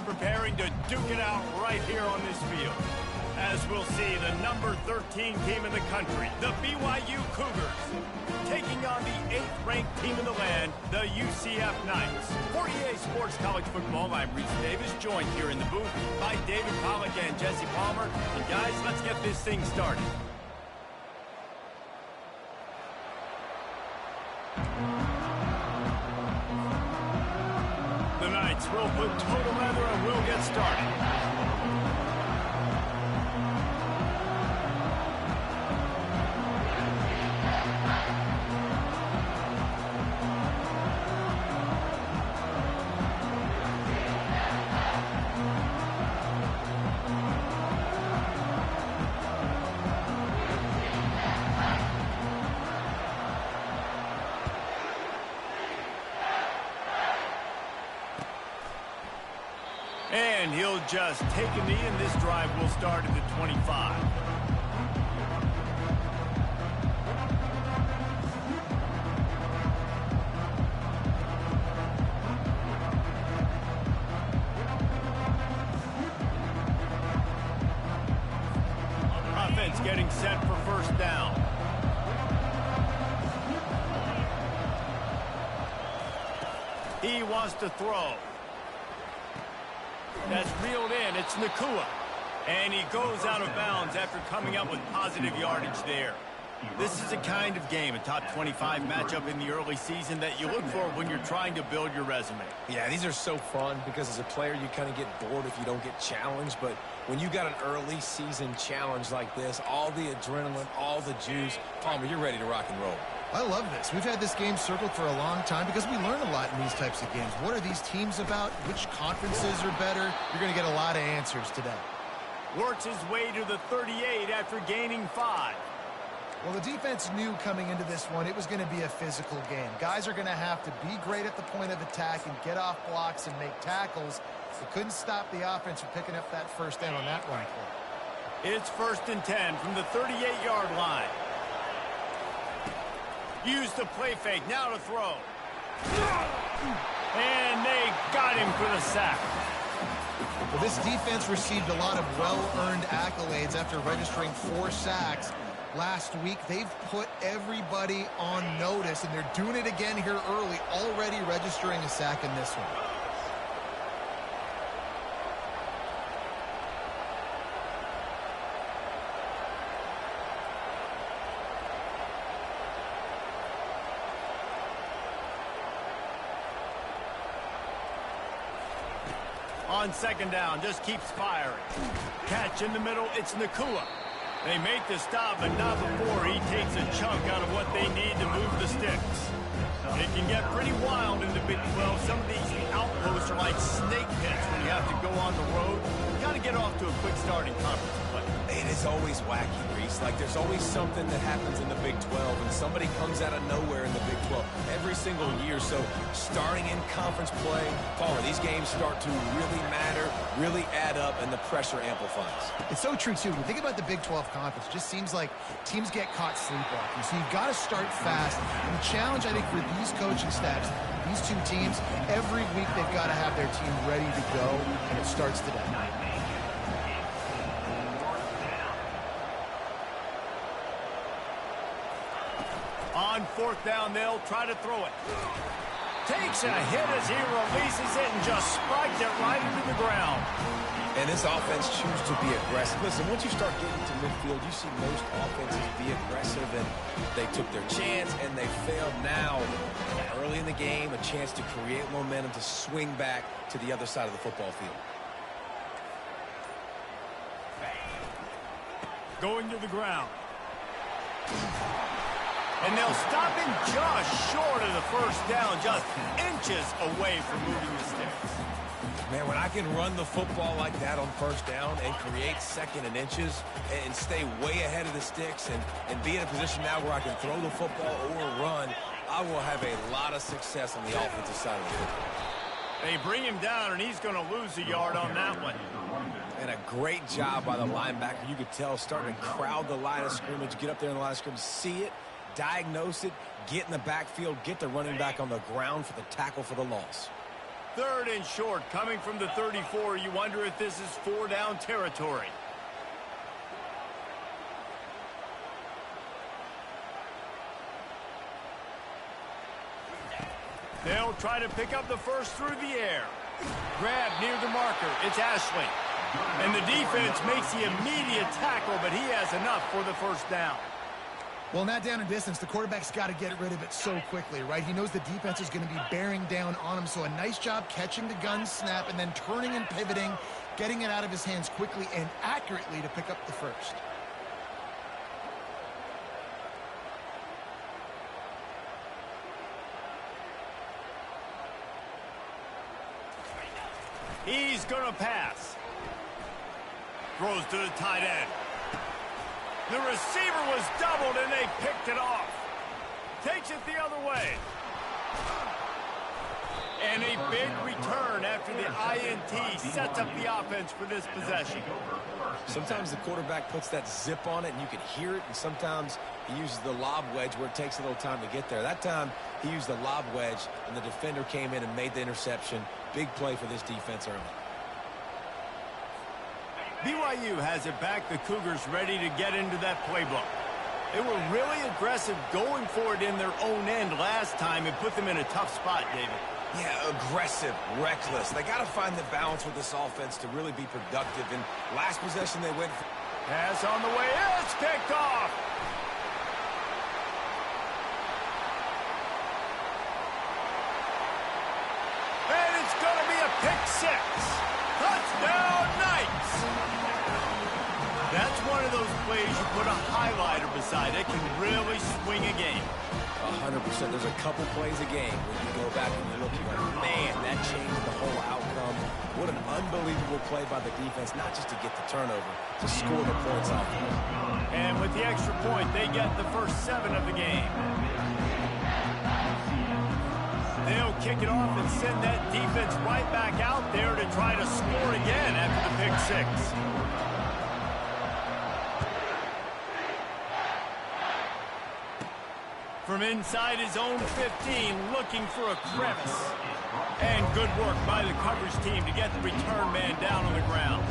preparing to duke it out right here on this field. As we'll see, the number 13 team in the country, the BYU Cougars, taking on the 8th-ranked team in the land, the UCF Knights. For EA Sports College Football, I'm Reese Davis, joined here in the booth by David Pollack and Jesse Palmer. And guys, let's get this thing started. The Knights will put total leather and we'll get started. And he'll just take a knee, and this drive will start at the 25. Offense getting set for first down. He wants to throw. That's reeled in. It's Nakua. And he goes out of bounds after coming up with positive yardage there. This is a kind of game, a top 25 matchup in the early season that you look for when you're trying to build your resume. Yeah, these are so fun because as a player, you kind of get bored if you don't get challenged. But when you got an early season challenge like this, all the adrenaline, all the juice, Palmer, you're ready to rock and roll. I love this. We've had this game circled for a long time because we learn a lot in these types of games. What are these teams about? Which conferences are better? You're going to get a lot of answers today. Works his way to the 38 after gaining 5. Well, the defense knew coming into this one it was going to be a physical game. Guys are going to have to be great at the point of attack and get off blocks and make tackles. They couldn't stop the offense from picking up that first down on that run play. It's 1st and 10 from the 38-yard line. Use the play fake, now to throw. And they got him for the sack. Well, this defense received a lot of well-earned accolades after registering 4 sacks last week. They've put everybody on notice, and they're doing it again here early, already registering a sack in this one. On 2nd down, just keeps firing. Catch in the middle, it's Nakua. They make the stop, but not before he takes a chunk out of what they need to move the sticks. It can get pretty wild in the Big 12. Some of these outposts are like snake pits when you have to go on the road. You got to get off to a quick start in conference play. It is always wacky, Reese. Like, there's always something that happens in the Big 12, and somebody comes out of nowhere in the Big 12 every single year. So, starting in conference play, Palmer, these games start to really matter, really add up, and the pressure amplifies. It's so true, too. When you think about the Big 12 conference, it just seems like teams get caught sleepwalking. So, you've got to start fast. And the challenge, I think, for these coaching staffs, these two teams, every week they've got to have their team ready to go, and it starts today. On 4th down, they'll try to throw it. Takes a hit as he releases it and just spiked it right into the ground. And this offense chooses to be aggressive. Listen, once you start getting to midfield, you see most offenses be aggressive, and they took their chance, and they failed. Now, early in the game, a chance to create momentum to swing back to the other side of the football field. Going to the ground. And they'll stop him just short of the first down, just inches away from moving the sticks. Man, when I can run the football like that on first down and create 2nd and inches and stay way ahead of the sticks and be in a position now where I can throw the football or run, I will have a lot of success on the offensive side of the football. They bring him down, and he's going to lose a yard on that one. And a great job by the linebacker. You could tell starting to crowd the line of scrimmage, get up there in the line of scrimmage, see it, diagnose it, get in the backfield, get the running back on the ground for the tackle for the loss. Third and short, coming from the 34. You wonder if this is 4-down territory. They'll try to pick up the first through the air. Grab near the marker. It's Ashley. And the defense makes the immediate tackle, but he has enough for the first down. Well, in that down and distance, the quarterback's got to get rid of it so quickly, right? He knows the defense is going to be bearing down on him, so a nice job catching the gun snap and then turning and pivoting, getting it out of his hands quickly and accurately to pick up the first. He's going to pass. Throws to the tight end. The receiver was doubled, and they picked it off. Takes it the other way. And a big return after the INT sets up the offense for this possession. Sometimes the quarterback puts that zip on it, and you can hear it, and sometimes he uses the lob wedge where it takes a little time to get there. That time, he used the lob wedge, and the defender came in and made the interception. Big play for this defense early. BYU has it back. The Cougars ready to get into that playbook. They were really aggressive going for it in their own end last time and put them in a tough spot, David. Yeah, aggressive, reckless. They got to find the balance with this offense to really be productive. And last possession they went for. Pass on the way. It's picked off. And it's going to be a pick six. Touchdown, Knights. That's one of those plays you put a highlighter beside. It can really swing a game. 100%. There's a couple plays a game where you go back and you look, you're like, man, that changed the whole outcome. What an unbelievable play by the defense, not just to get the turnover, to score the points off. And with the extra point, they get the first 7 of the game. They'll kick it off and send that defense right back out there to try to score again after the pick six. From inside his own 15, looking for a crevice. And good work by the coverage team to get the return man down on the ground.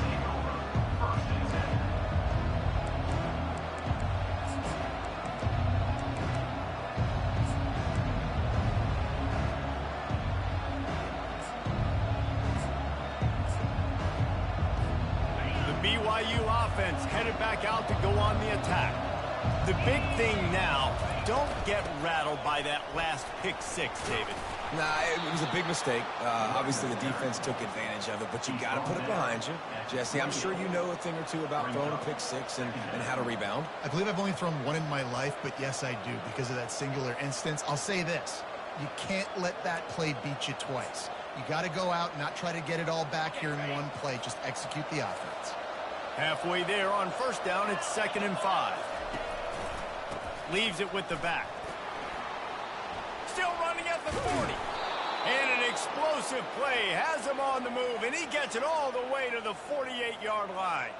The BYU offense headed back out to go on the attack. The big thing now, don't get rattled by that last pick six, David. Nah, it was a big mistake. Obviously, the defense took advantage of it, but you got to put it behind you. Jesse, I'm sure you know a thing or two about throwing a pick six and how to rebound. I believe I've only thrown one in my life, but yes, I do because of that singular instance. I'll say this. You can't let that play beat you twice. You got to go out and not try to get it all back here in one play. Just execute the offense. Halfway there on first down, it's 2nd and 5. Leaves it with the back. Still running at the 40. And an explosive play has him on the move, and he gets it all the way to the 48-yard line.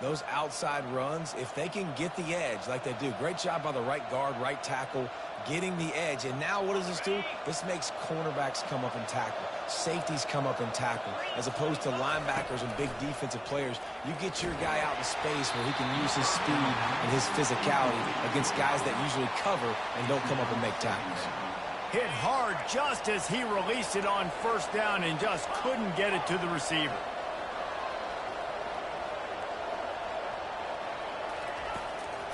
Those outside runs, if they can get the edge like they do, great job by the right guard, right tackle, getting the edge. And now what does this do? This makes cornerbacks come up and tackle. Safeties come up and tackle. As opposed to linebackers and big defensive players, you get your guy out in space where he can use his speed and his physicality against guys that usually cover and don't come up and make tackles. Hit hard just as he released it on first down and just couldn't get it to the receiver.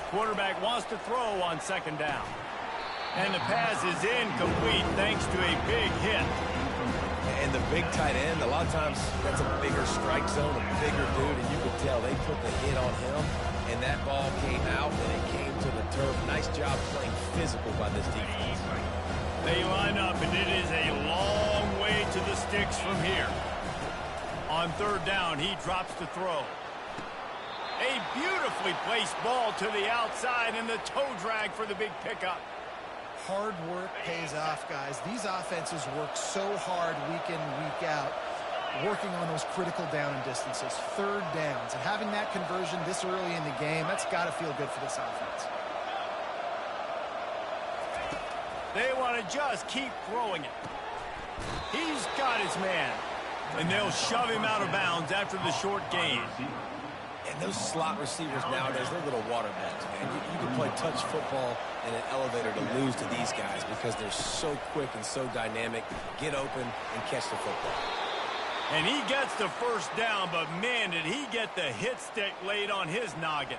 Quarterback wants to throw on 2nd down. And the pass is incomplete thanks to a big hit. And the big tight end, a lot of times that's a bigger strike zone, a bigger dude, and you could tell they put the hit on him, and that ball came out, and it came to the turf. Nice job playing physical by this defense. They line up, and it is a long way to the sticks from here. On 3rd down, he drops to throw. A beautifully placed ball to the outside, and the toe drag for the big pickup. Hard work pays off, guys. These offenses work so hard week in, week out, working on those critical down and distances, 3rd downs. And having that conversion this early in the game, that's got to feel good for this offense. They want to just keep throwing it. He's got his man. And they'll shove him out of bounds after the short gain. And those slot receivers nowadays, they're little water bugs, man. You can play touch football in an elevator to lose to these guys because they're so quick and so dynamic. Get open and catch the football. And he gets the first down, but man, did he get the hit stick laid on his noggin.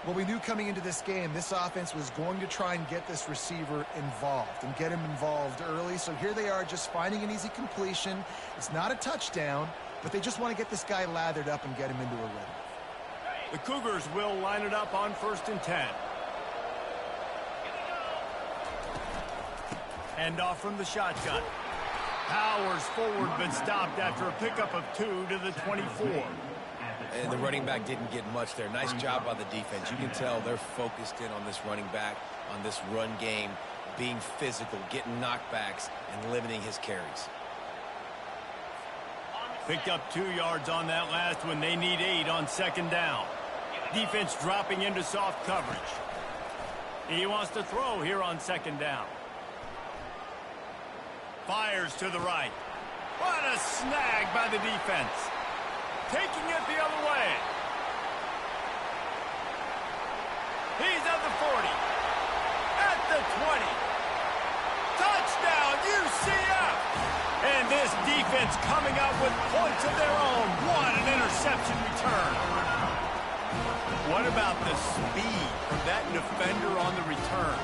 Well, we knew coming into this game, this offense was going to try and get this receiver involved and get him involved early. So here they are just finding an easy completion. It's not a touchdown, but they just want to get this guy lathered up and get him into a rhythm. The Cougars will line it up on 1st and 10. Hand off from the shotgun. Powers forward, but stopped after a pickup of 2 to the 24. And the running back didn't get much there. Nice job by the defense. You can tell they're focused in on this running back, on this run game, being physical, getting knockbacks, and limiting his carries. Picked up 2 yards on that last one. They need 8 on 2nd down. Defense dropping into soft coverage. He wants to throw here on 2nd down. Fires to the right. What a snag by the defense. Taking it the other way. He's at the 40. At the 20. Touchdown, UCF! And this defense coming up with points of their own. What an interception return. What about the speed of that defender on the return?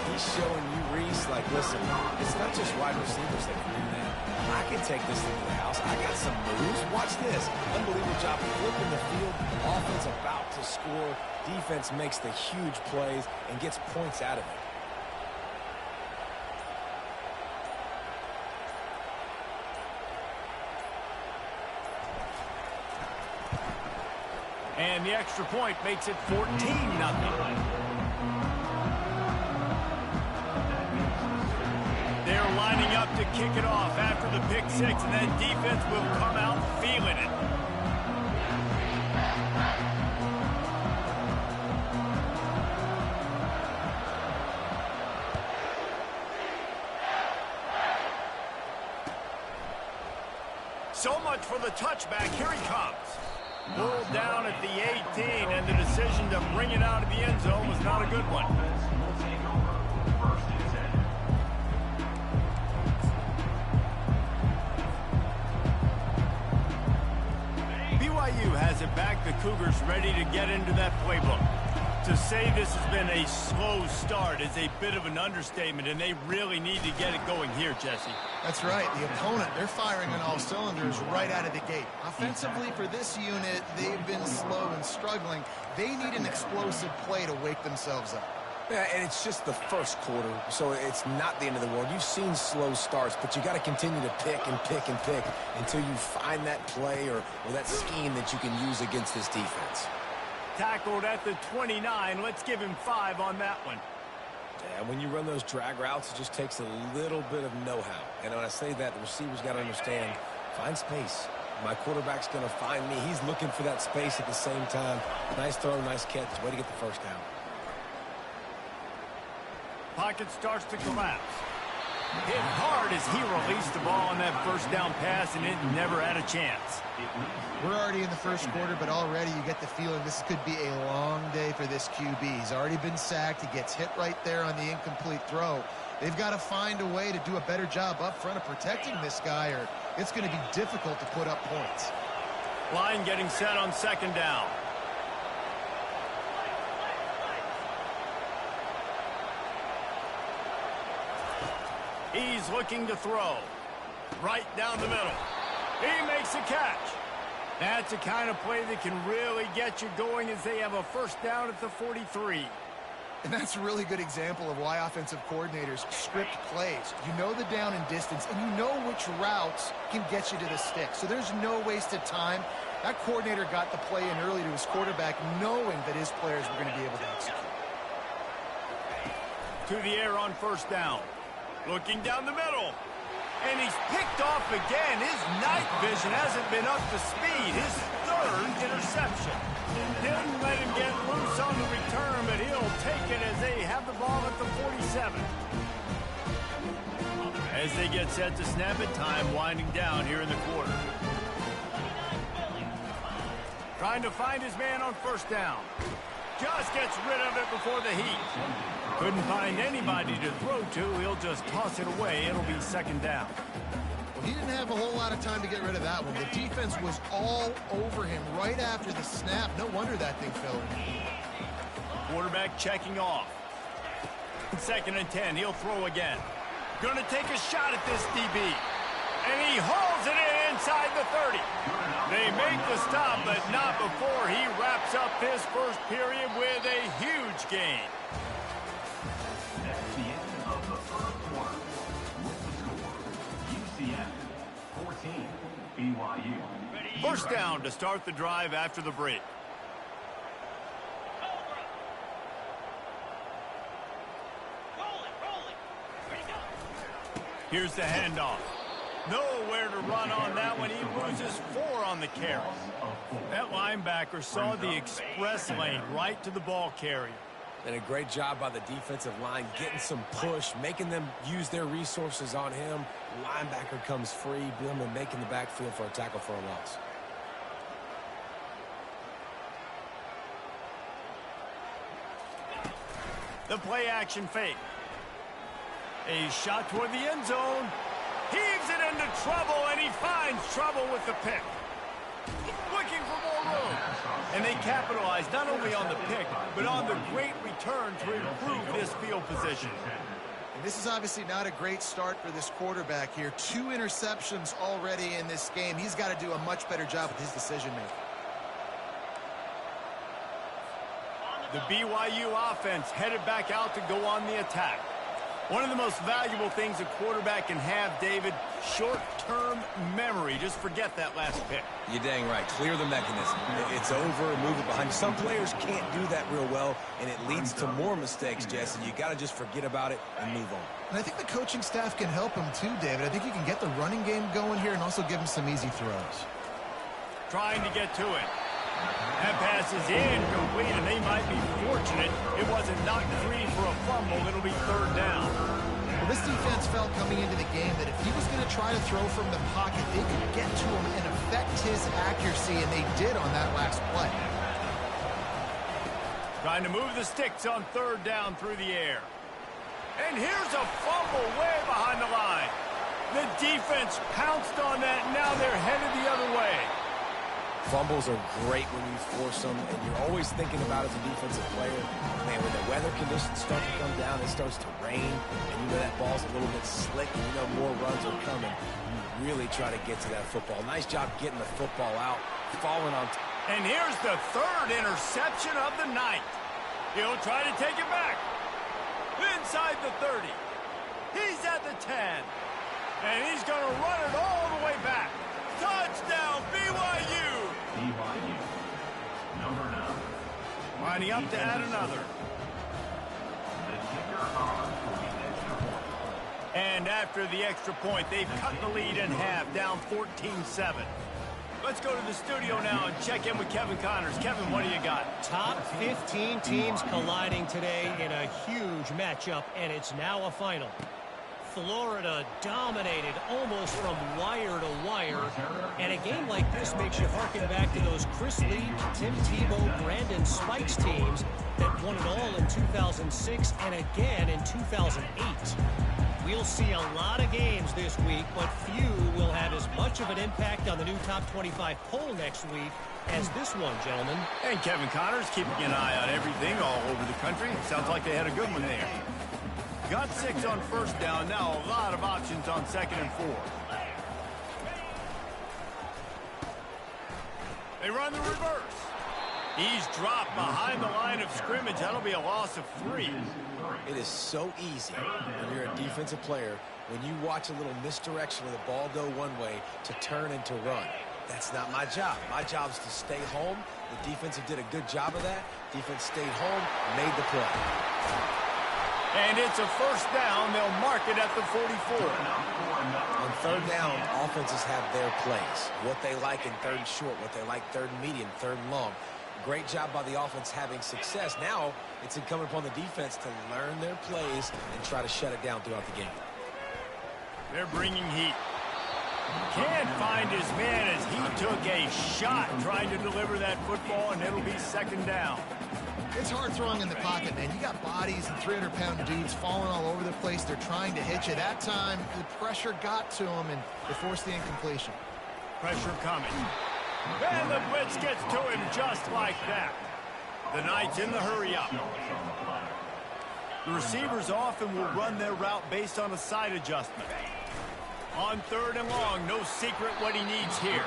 He's showing you, Reese, like, listen, it's not just wide receivers that can do that. I can take this thing to the house. I got some moves. Watch this. Unbelievable job flipping the field. Offense about to score. Defense makes the huge plays and gets points out of it. And the extra point makes it 14-0. They're lining up to kick it off after the pick 6, and that defense will come out feeling it. So much for the touchback. Here he comes. Pulled down at the 18, and the decision to bring it out of the end zone was not a good one. BYU has it back. The Cougars ready to get into that playbook. To say this has been a slow start is a bit of an understatement, and they really need to get it going here, Jesse. That's right. The opponent, they're firing on all cylinders right out of the gate. Offensively, for this unit, they've been slow and struggling. They need an explosive play to wake themselves up. Yeah, and it's just the first quarter, so it's not the end of the world. You've seen slow starts, but you got to continue to pick and pick and pick until you find that play or that scheme that you can use against this defense. Tackled at the 29. Let's give him 5 on that one. Yeah, when you run those drag routes, it just takes a little bit of know-how. And when I say that, the receiver's got to understand, find space. My quarterback's going to find me. He's looking for that space at the same time. Nice throw, nice catch. Way to get the first down. Pocket starts to collapse. Hit hard as he released the ball on that first down pass, and it never had a chance. We're already in the first quarter, but already you get the feeling this could be a long day for this QB. He's already been sacked. He gets hit right there on the incomplete throw. They've got to find a way to do a better job up front of protecting this guy, or it's going to be difficult to put up points. Line getting set on 2nd down. He's looking to throw. Right down the middle. He makes a catch. That's the kind of play that can really get you going as they have a first down at the 43. And that's a really good example of why offensive coordinators script plays. You know the down and distance, and you know which routes can get you to the stick. So there's no wasted time. That coordinator got the play in early to his quarterback, knowing that his players were going to be able to execute. To the air on first down. Looking down the middle. And he's picked off again. His night vision hasn't been up to speed. His 3rd interception. Didn't let him get loose on the return, but he'll take it as they have the ball at the 47. As they get set to snap it, time winding down here in the quarter. Trying to find his man on first down. Just gets rid of it before the heat. Couldn't find anybody to throw to. He'll just toss it away. It'll be second down. Well, he didn't have a whole lot of time to get rid of that one. The defense was all over him right after the snap. No wonder that thing fell in. Quarterback checking off. Second and 10. He'll throw again. Going to take a shot at this DB. And he hauls it in inside the 30. They make the stop, but not before he wraps up this first period with a huge gain. That's the end of the first quarter. With the score, UCF 14, BYU. First down to start the drive after the break. Here's the handoff. Nowhere to run on that one. He loses 4 on the carry. That linebacker saw the express lane right to the ball carrier. And a great job by the defensive line getting some push, making them use their resources on him. Linebacker comes free, boom, and making the backfield for a tackle for a loss. The play action fake. A shot toward the end zone. Heaves it into trouble, and he finds trouble with the pick. Looking for more room. And they capitalize not only on the pick, but on the great return to improve this field position. And this is obviously not a great start for this quarterback here. 2 interceptions already in this game. He's got to do a much better job with his decision-making. The BYU offense headed back out to go on the attack. One of the most valuable things a quarterback can have, David, short-term memory. Just forget that last pick. You're dang right. Clear the mechanism. It's over, move it behind. Some players can't do that real well, and it leads to more mistakes, Jesse. You got to just forget about it and move on. And I think the coaching staff can help him too, David. I think you can get the running game going here and also give him some easy throws. Trying to get to it. That pass is incomplete, and they might be fortunate it wasn't knocked free for a fumble. It'll be third down. Well, this defense felt coming into the game that if he was going to try to throw from the pocket, they could get to him and affect his accuracy, and they did on that last play. Trying to move the sticks on third down through the air. And here's a fumble way behind the line. The defense pounced on that, and now they're headed the other way. Fumbles are great when you force them, and you're always thinking about it as a defensive player. Man, when the weather conditions start to come down, it starts to rain, and you know that ball's a little bit slick, and you know more runs are coming. You really try to get to that football. Nice job getting the football out, falling on. And here's the third interception of the night. He'll try to take it back. Inside the 30. He's at the 10. And he's going to run it all the way back. Touchdown, BYU! BYU, number 9. Lining up to add another. The kicker on for the extra point. And after the extra point, they've cut the lead in half, down 14-7. Let's go to the studio now and check in with Kevin Connors. Kevin, what do you got? Top 15 teams colliding today in a huge matchup, and it's now a final. Florida dominated almost from wire to wire, and a game like this makes you harken back to those Chris Lee, Tim Tebow, Brandon Spikes teams that won it all in 2006 and again in 2008. We'll see a lot of games this week, but few will have as much of an impact on the new top 25 poll next week as this one, gentlemen. And Kevin Connors keeping an eye on everything all over the country. Sounds like they had a good one there. Got 6 on first down. Now a lot of options on second and 4. They run the reverse. He's dropped behind the line of scrimmage. That'll be a loss of 3. It is so easy when you're a defensive player, when you watch a little misdirection of the ball go one way, to turn and to run. That's not my job. My job is to stay home. The defensive did a good job of that. Defense stayed home, made the play. And it's a first down. They'll mark it at the 44. On third down, offenses have their plays. What they like in third and short, what they like third and medium, third and long. Great job by the offense having success. Now it's incumbent upon the defense to learn their plays and try to shut it down throughout the game. They're bringing heat. Can't find his man as he took a shot trying to deliver that football, and it'll be second down. It's hard throwing in the pocket, man. You got bodies and 300-pound dudes falling all over the place. They're trying to hit you. That time, the pressure got to him, and they forced the incompletion. Pressure coming. And the blitz gets to him just like that. The Knights in the hurry-up. The receivers often will run their route based on a side adjustment. On third and long, no secret what he needs here.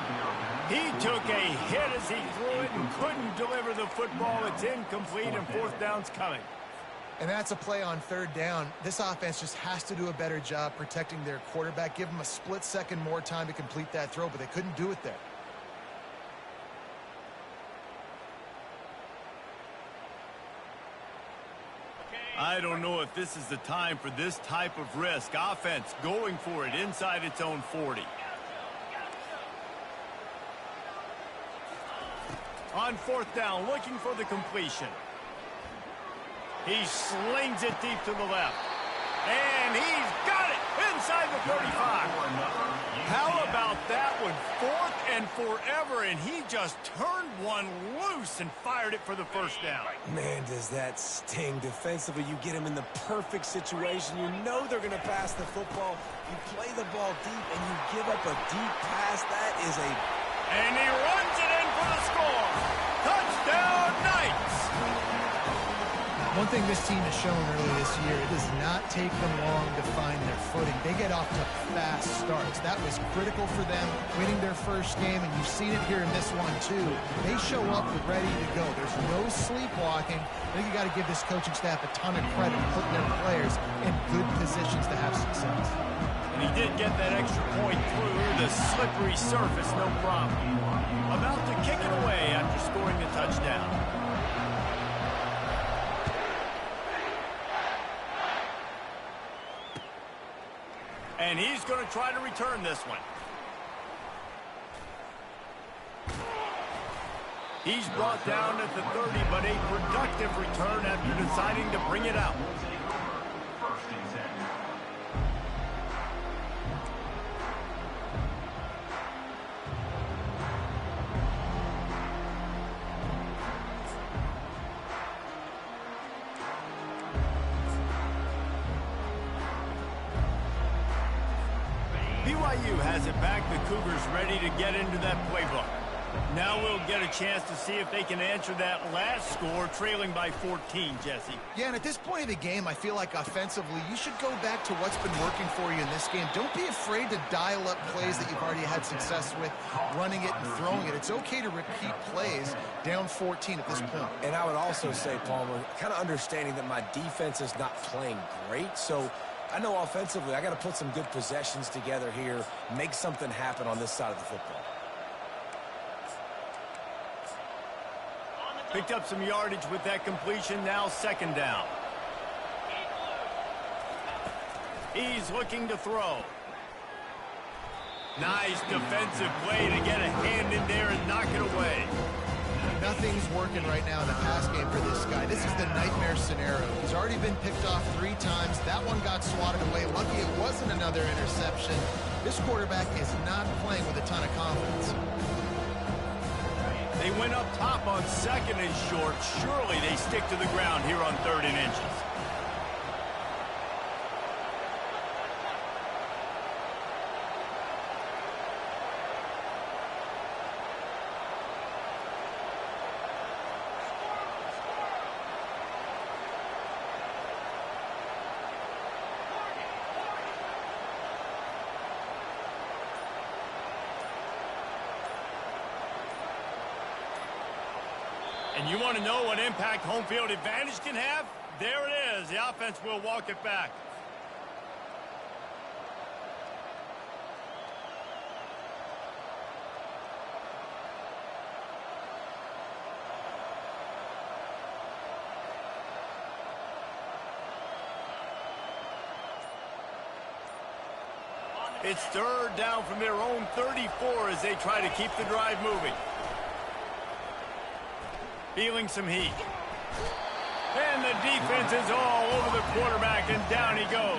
He took a hit as he threw it and couldn't deliver the football. It's incomplete, and fourth down's coming. And that's a play on third down. This offense just has to do a better job protecting their quarterback. Give him a split second more time to complete that throw, but they couldn't do it there. I don't know if this is the time for this type of risk. Offense going for it inside its own 40. On fourth down, looking for the completion. He slings it deep to the left. And he's got it inside the 35. How about that one? Fourth and forever, and he just turned one loose and fired it for the first down. Man, does that sting defensively. You get him in the perfect situation. You know they're going to pass the football. You play the ball deep, and you give up a deep pass. That is a... And he runs it in for the score. Touchdown, Knights! One thing this team has shown early this year, it does not take them long to find their footing. They get off to fast starts. That was critical for them, winning their first game, and you've seen it here in this one, too. They show up ready to go. There's no sleepwalking. I think you got to give this coaching staff a ton of credit for putting their players in good positions to have success. And he did get that extra point through the slippery surface, no problem. About to kick it away after scoring a touchdown. And he's going to try to return this one. He's brought down at the 30, but a productive return after deciding to bring it out. BYU has it back. The Cougars ready to get into that playbook. Now we'll get a chance to see if they can answer that last score, trailing by 14, Jesse. Yeah, and at this point of the game, I feel like offensively, you should go back to what's been working for you in this game. Don't be afraid to dial up plays that you've already had success with, running it and throwing it. It's okay to repeat plays down 14 at this point. And I would also say, Palmer, kind of understanding that my defense is not playing great, so I know offensively I got to put some good possessions together here, make something happen on this side of the football. Picked up some yardage with that completion. Now second down. He's looking to throw. Nice defensive play to get a hand in there and knock it away. Nothing's working right now in the pass game for this guy. This is the nightmare scenario. He's already been picked off 3 times. That one got swatted away. Lucky it wasn't another interception. This quarterback is not playing with a ton of confidence. They went up top on second and short. Surely they stick to the ground here on 3rd and inches. And you want to know what impact home field advantage can have? There it is. The offense will walk it back. It's 3rd down from their own 34 as they try to keep the drive moving. Feeling some heat. And the defense is all over the quarterback, and down he goes.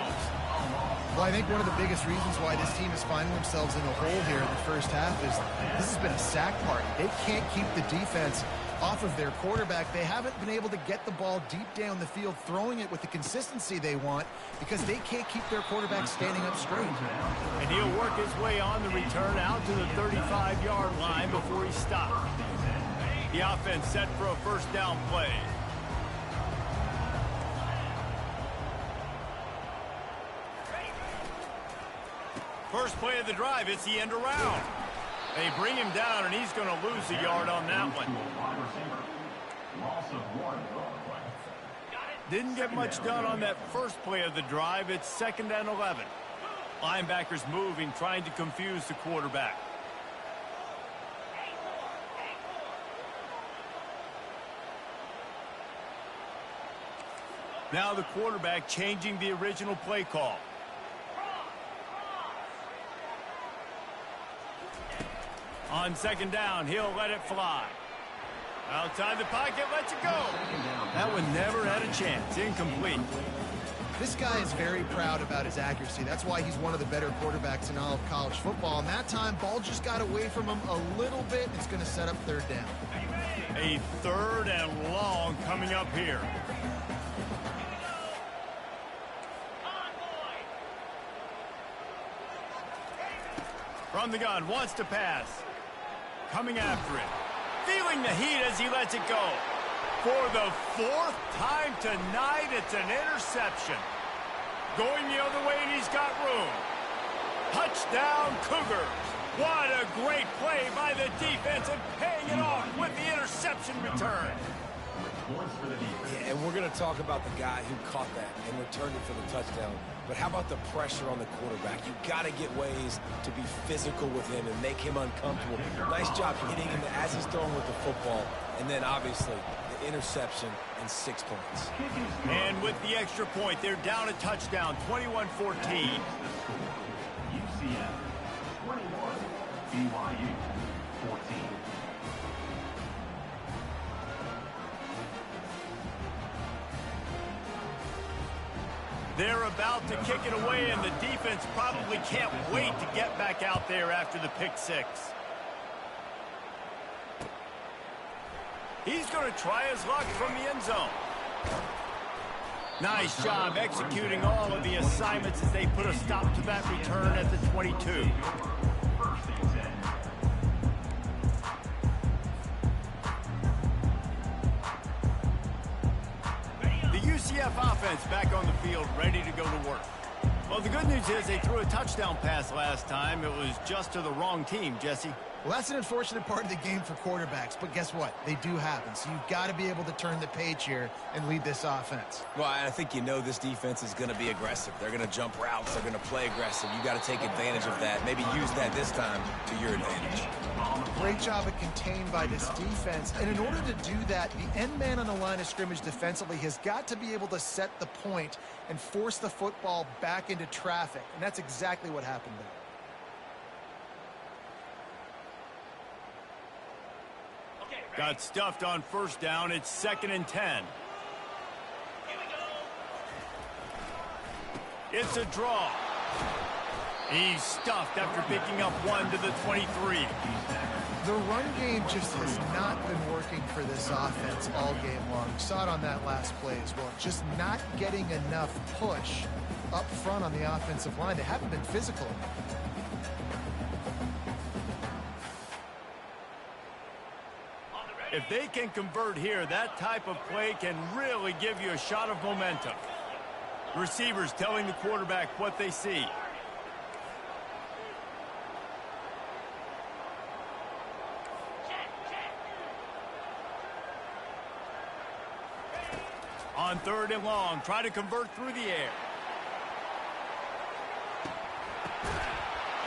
Well, I think one of the biggest reasons why this team is finding themselves in a hole here in the first half is this has been a sack party. They can't keep the defense off of their quarterback. They haven't been able to get the ball deep down the field, throwing it with the consistency they want because they can't keep their quarterback standing up straight. And he'll work his way on the return out to the 35-yard line before he stopped. The offense set for a first down play. First play of the drive, it's the end around. They bring him down, and he's going to lose a yard on that one. Didn't get much done on that first play of the drive. It's 2nd and 11. Linebackers moving, trying to confuse the quarterback. Now the quarterback changing the original play call. On 2nd down, he'll let it fly. Outside the pocket, lets it go. That one never had a chance. Incomplete. This guy is very proud about his accuracy. That's why he's one of the better quarterbacks in all of college football. And that time, ball just got away from him a little bit. It's going to set up 3rd down. A 3rd and long coming up here. From the gun, wants to pass. Coming after it. Feeling the heat as he lets it go. For the 4th time tonight, it's an interception. Going the other way, and he's got room. Touchdown, Cougars. What a great play by the defense and paying it off with the interception return. Yeah, and we're going to talk about the guy who caught that and returned it for the touchdown. But how about the pressure on the quarterback? You got to get ways to be physical with him and make him uncomfortable. Nice job hitting him as he's throwing with the football. And then, obviously, the interception and 6 points. And with the extra point, they're down a touchdown, 21-14. UCF 21, BYU 14. They're about to kick it away, and the defense probably can't wait to get back out there after the pick 6. He's going to try his luck from the end zone. Nice job executing all of the assignments as they put a stop to that return at the 22. UCF offense back on the field, ready to go to work. Well, the good news is they threw a touchdown pass last time. It was just to the wrong team, Jesse. Well, that's an unfortunate part of the game for quarterbacks, but guess what? They do happen, so you've got to be able to turn the page here and lead this offense. Well, I think you know this defense is going to be aggressive. They're going to jump routes. They're going to play aggressive. You got to take advantage of that. Maybe use that this time to your advantage. Great job at contained by this defense. And in order to do that, the end man on the line of scrimmage defensively has got to be able to set the point and force the football back into traffic. And that's exactly what happened there. Got stuffed on 1st down. It's 2nd and 10. It's a draw. He's stuffed after picking up 1 to the 23. The run game just has not been working for this offense all game long. We saw it on that last play as well. Just not getting enough push up front on the offensive line. They haven't been physical enough. If they can convert here, that type of play can really give you a shot of momentum. Receivers telling the quarterback what they see. On 3rd and long, try to convert through the air.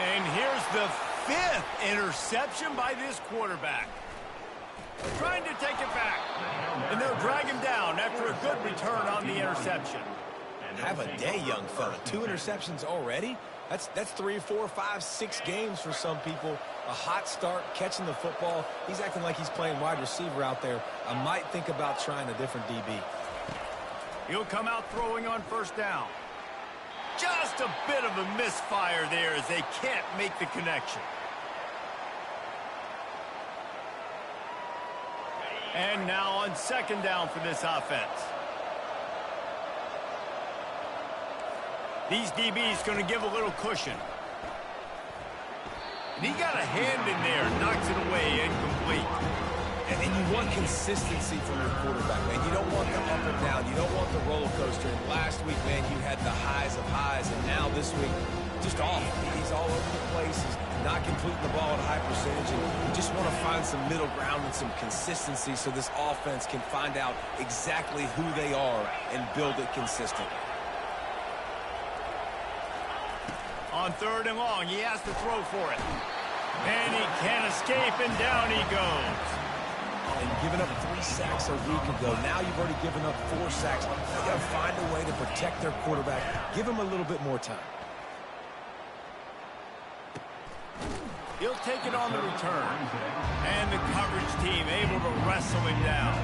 And here's the 5th interception by this quarterback. Trying to take it back. And they'll drag him down after a good return on the interception. Have a day, young fella. 2 interceptions already? That's 3, 4, 5, 6 games for some people. A hot start, catching the football. He's acting like he's playing wide receiver out there. I might think about trying a different DB. He'll come out throwing on 1st down. Just a bit of a misfire there as they can't make the connection. And now on second down for this offense. These DBs going to give a little cushion. And he got a hand in there, knocks it away, incomplete. And you want consistency from your quarterback, man. You don't want the up and down. You don't want the roller coaster. And last week, man, you had the highs of highs, and now this week, just off. He's all over the place. He's not completing the ball at a high percentage, and you just want to find some middle ground and some consistency so this offense can find out exactly who they are and build it consistently. On third and long, he has to throw for it. And he can't escape, and down he goes. And giving up 3 sacks a week ago. Now you've already given up 4 sacks. They got to find a way to protect their quarterback. Give him a little bit more time. He'll take it on the return. And the coverage team able to wrestle him down.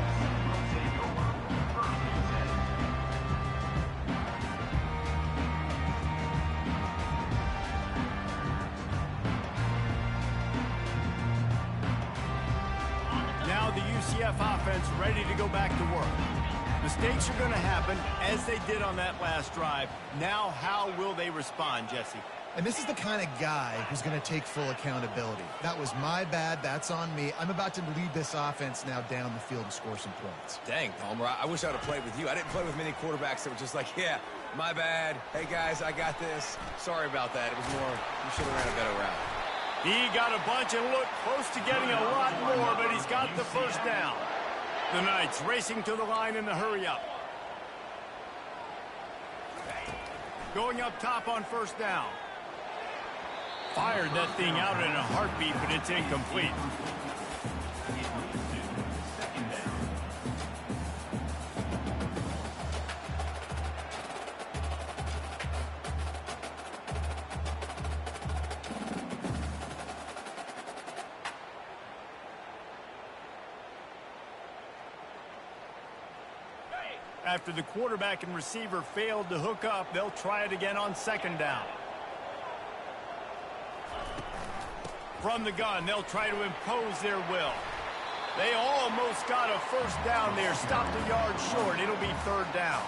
Now the UCF offense ready to go back to work. Mistakes are going to happen as they did on that last drive. Now how will they respond, Jesse? And this is the kind of guy who's going to take full accountability. That was my bad. That's on me. I'm about to lead this offense now down the field and score some points. Dang, Palmer, I wish I would have played with you. I didn't play with many quarterbacks that were just like, yeah, my bad. Hey, guys, I got this. Sorry about that. It was more, you should have ran a better route. He got a bunch and looked close to getting a lot more, but he's got the first down. The Knights racing to the line in the hurry-up. Going up top on first down. Fired that thing out in a heartbeat, but it's incomplete. After the quarterback and receiver failed to hook up, they'll try it again on second down. From the gun, they'll try to impose their will. They almost got a first down there. Stopped a yard short. It'll be third down.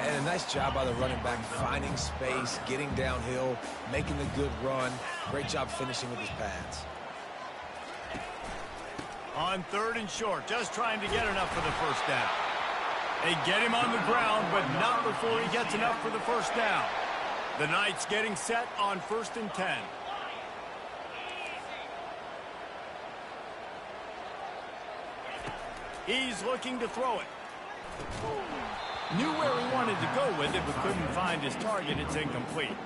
And a nice job by the running back, finding space, getting downhill, making a good run. Great job finishing with his pads. On third and short, just trying to get enough for the first down. They get him on the ground, but not before he gets enough for the first down. The Knights getting set on 1st and 10. He's looking to throw it. Knew where he wanted to go with it, but couldn't find his target. It's incomplete.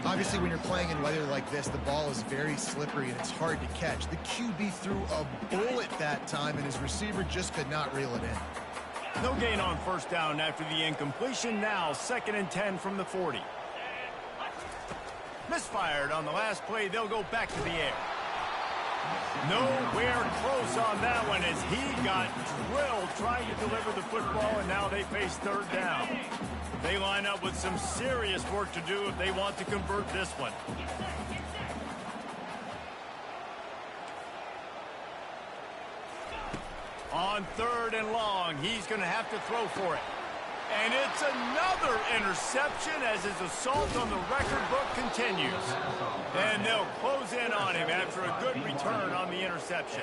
Obviously, when you're playing in weather like this, the ball is very slippery and it's hard to catch. The QB threw a bullet that time, and his receiver just could not reel it in. No gain on first down after the incompletion. Now 2nd and 10 from the 40. Misfired on the last play. They'll go back to the air. Nowhere close on that one as he got drilled trying to deliver the football, and now they face third down. They line up with some serious work to do if they want to convert this one. On third and long, he's going to have to throw for it. And it's another interception as his assault on the record book continues. And they'll close in on him after a good return on the interception.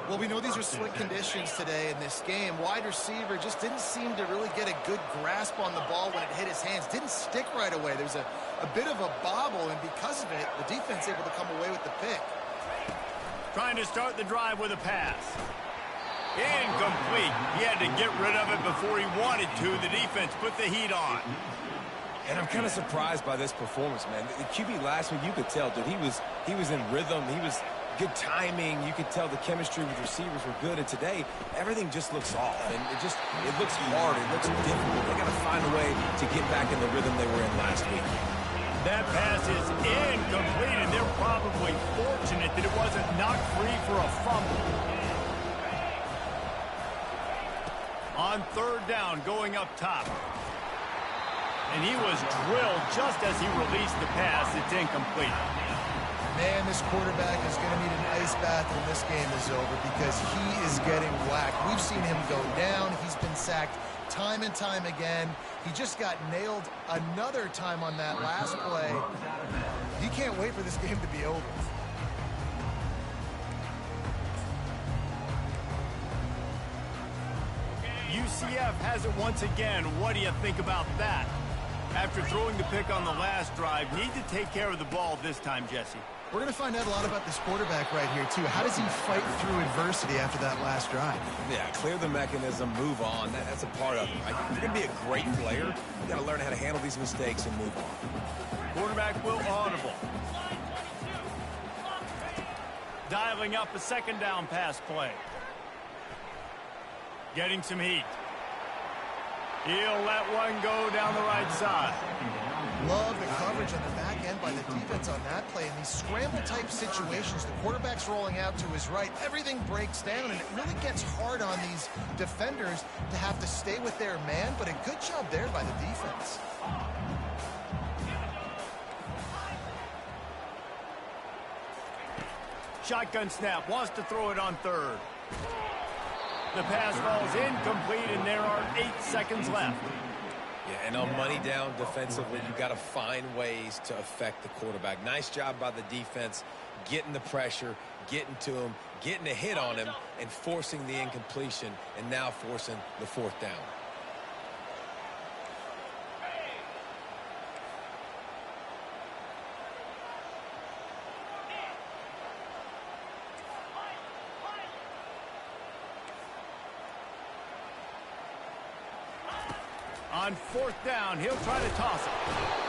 Well, we know these are slick conditions today in this game. Wide receiver just didn't seem to really get a good grasp on the ball when it hit his hands. Didn't stick right away. There's a bit of a bobble, and because of it, the defense able to come away with the pick. Trying to start the drive with a pass. Incomplete. He had to get rid of it before he wanted to. The defense put the heat on. And I'm kind of surprised by this performance, man. The QB last week, you could tell, dude, he was in rhythm. He was good timing. You could tell the chemistry with receivers were good. And today, everything just looks off. And it looks hard. It looks difficult. They got to find a way to get back in the rhythm they were in last week. That pass is incomplete, and they're probably fortunate that it wasn't knocked free for a fumble. On third down, going up top. And he was drilled just as he released the pass. It's incomplete. Man, this quarterback is going to need an ice bath when this game is over because he is getting whacked. We've seen him go down. He's been sacked time and time again. He just got nailed another time on that last play. He can't wait for this game to be over. UCF has it once again. What do you think about that? After throwing the pick on the last drive, need to take care of the ball this time, Jesse. We're going to find out a lot about this quarterback right here, too. How does he fight through adversity after that last drive? Yeah, clear the mechanism, move on. That's a part of it, right? If you're going to be a great player, you got to learn how to handle these mistakes and move on. Quarterback will audible. Dialing up a second down pass play. Getting some heat. He'll let one go down the right side. Love the coverage on the back end by the defense on that play. In these scramble-type situations, the quarterback's rolling out to his right. Everything breaks down, and it really gets hard on these defenders to have to stay with their man, but a good job there by the defense. Shotgun snap, wants to throw it on third. The pass falls incomplete, and there are 8 seconds left. Yeah, and on money down defensively, you got to find ways to affect the quarterback. Nice job by the defense, getting the pressure, getting to him, getting a hit on him, and forcing the incompletion, and now forcing the fourth down. On fourth down, he'll try to toss it.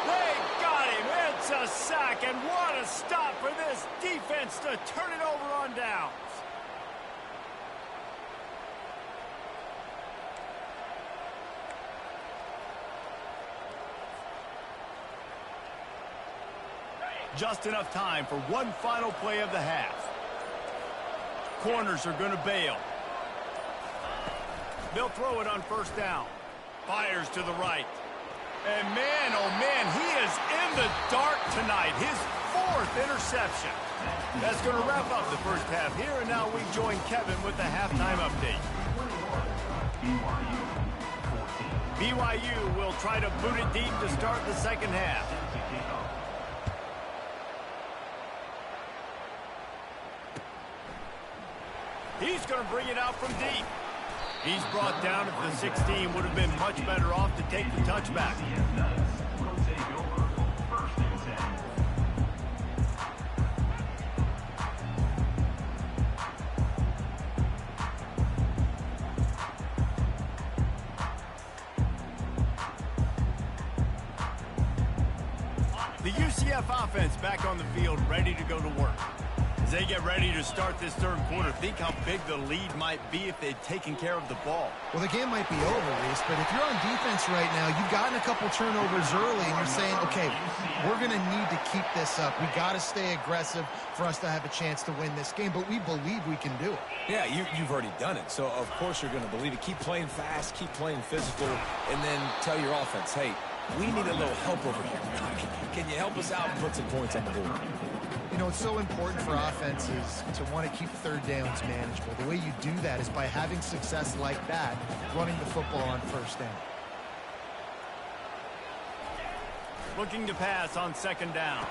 They got him. It's a sack, and what a stop for this defense to turn it over on downs. Just enough time for one final play of the half. Corners are going to bail. They'll throw it on first down. Fires to the right. And man, oh man, he is in the dark tonight. His 4th interception. That's going to wrap up the first half here, and now we join Kevin with the halftime update. BYU will try to boot it deep to start the second half. He's going to bring it out from deep. He's brought down at the 16. Would have been much better off to take the touchback. The UCF offense back on the field, ready to go to work. As they get ready to start this third quarter, think how big the lead might be if they'd taken care of the ball. Well, the game might be over, Reese, but if you're on defense right now, you've gotten a couple turnovers early, and you're saying, okay, we're going to need to keep this up. We got to stay aggressive for us to have a chance to win this game, but we believe we can do it. Yeah, you've already done it, so of course you're going to believe it. Keep playing fast, keep playing physical, and then tell your offense, hey, we need a little help over here. Can you help us out and put some points on the board? You know, it's so important for offenses to want to keep third downs manageable. The way you do that is by having success like that, running the football on first down. Looking to pass on second down.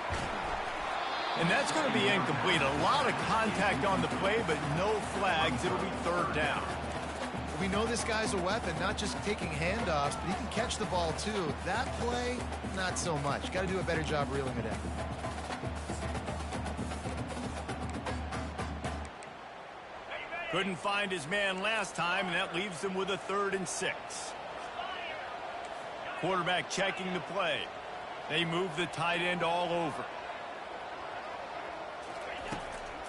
And that's going to be incomplete. A lot of contact on the play, but no flags. It'll be third down. We know this guy's a weapon, not just taking handoffs, but he can catch the ball too. That play, not so much. Got to do a better job reeling it in. Couldn't find his man last time, and that leaves him with a 3rd and 6. Quarterback checking the play. They move the tight end all over.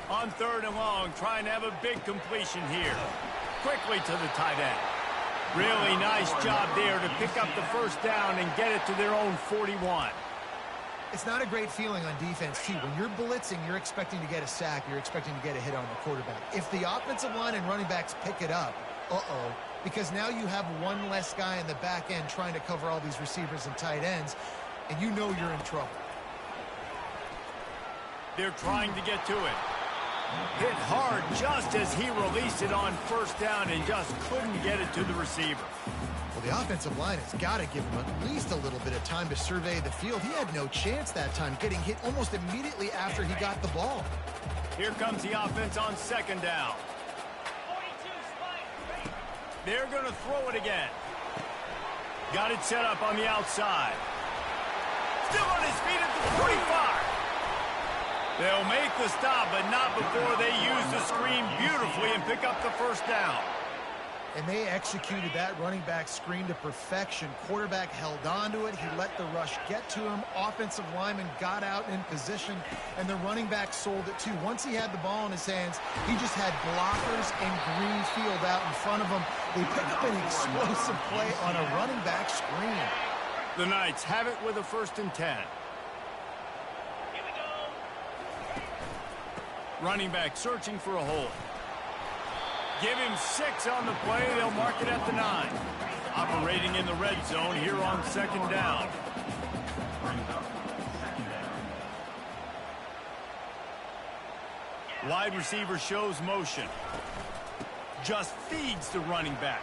On 3rd and long, trying to have a big completion here. Quickly to the tight end. Really nice job there to pick up the first down and get it to their own 41. It's not a great feeling on defense, too. When you're blitzing, you're expecting to get a sack. You're expecting to get a hit on the quarterback. If the offensive line and running backs pick it up, because now you have one less guy in the back end trying to cover all these receivers and tight ends, and you know you're in trouble. They're trying to get to it. Hit hard just as he released it on first down and just couldn't get it to the receiver. Well, the offensive line has got to give him at least a little bit of time to survey the field. He had no chance that time, getting hit almost immediately after he got the ball. Here comes the offense on second down. They're going to throw it again. Got it set up on the outside. Still on his feet at the 45. They'll make the stop, but not before they use the screen beautifully and pick up the first down. And they executed that running back screen to perfection. Quarterback held on to it. He let the rush get to him. Offensive lineman got out in position, and the running back sold it too. Once he had the ball in his hands, he just had blockers and green field out in front of him. They picked up an explosive play on a running back screen. The Knights have it with a 1st and 10. Running back searching for a hole. Give him 6 on the play. They'll mark it at the 9. Operating in the red zone here on second down. Wide receiver shows motion. Just feeds the running back.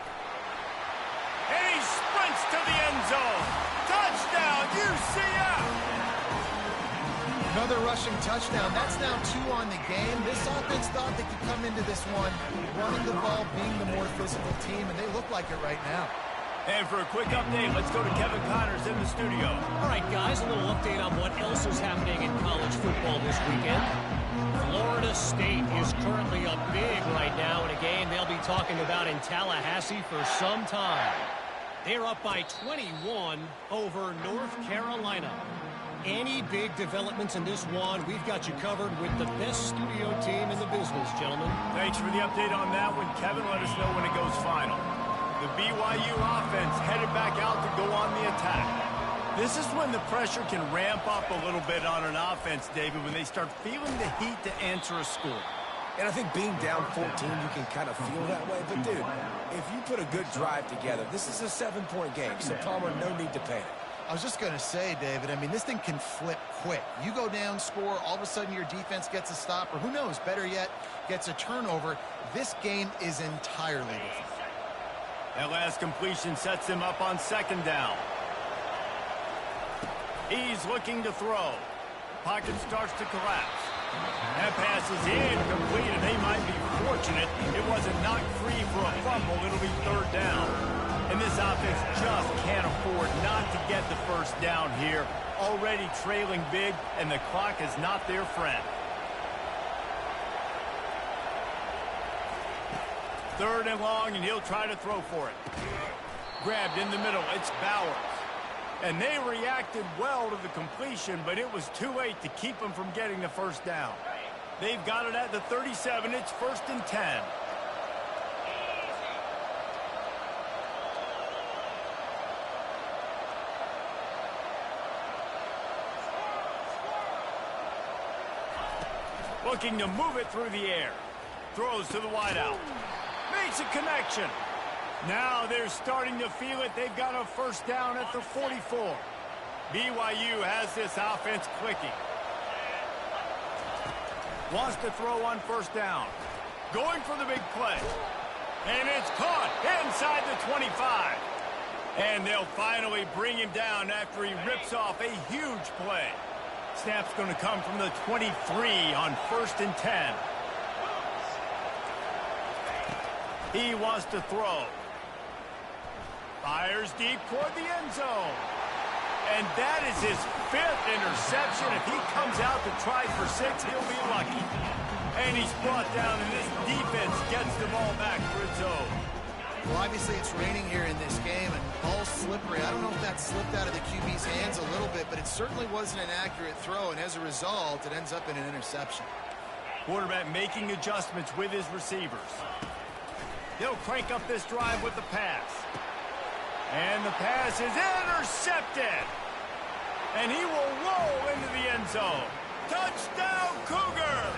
And he sprints to the end zone. Touchdown, UCF! Another rushing touchdown. That's now 2 on the game. This offense thought they could come into this one running the ball, being the more physical team, and they look like it right now. And for a quick update, let's go to Kevin Connors in the studio. All right, guys, a little update on what else is happening in college football this weekend. Florida State is currently up big right now in a game they'll be talking about in Tallahassee for some time. They're up by 21 over North Carolina. Any big developments in this one, we've got you covered with the best studio team in the business, gentlemen. Thanks for the update on that one, Kevin. Let us know when it goes final. The BYU offense headed back out to go on the attack. This is when the pressure can ramp up a little bit on an offense, David, when they start feeling the heat to answer a score. And I think being down 14, you can kind of feel that way. But, dude, if you put a good drive together, this is a 7-point game. So, Palmer, no need to panic. I was just going to say, David, I mean, this thing can flip quick. You go down, score, all of a sudden your defense gets a stop, or who knows, better yet, gets a turnover. This game is entirely different. That last completion sets him up on second down. He's looking to throw. Pocket starts to collapse. That pass is incomplete, and they might be fortunate it wasn't knocked free for a fumble. It'll be 3rd down. And this offense just can't afford not to get the first down here. Already trailing big, and the clock is not their friend. 3rd and long, and he'll try to throw for it. Grabbed in the middle. It's Bowers. And they reacted well to the completion, but it was too late to keep them from getting the first down. They've got it at the 37. It's 1st and 10. Looking to move it through the air. Throws to the wideout. Makes a connection. Now they're starting to feel it. They've got a first down at the 44. BYU has this offense clicking. Wants to throw on first down. Going for the big play. And it's caught inside the 25. And they'll finally bring him down after he rips off a huge play. Snap's going to come from the 23 on 1st and 10. He wants to throw. Fires deep toward the end zone. And that is his 5th interception. If he comes out to try for 6, he'll be lucky. And he's brought down, and this defense gets the ball back for its own. Well, obviously it's raining here in this game, and ball's slippery. I don't know if that slipped out of the QB's hands a little bit, but it certainly wasn't an accurate throw, and as a result, it ends up in an interception. Quarterback making adjustments with his receivers. They'll crank up this drive with the pass. And the pass is intercepted. And he will roll into the end zone. Touchdown, Cougars!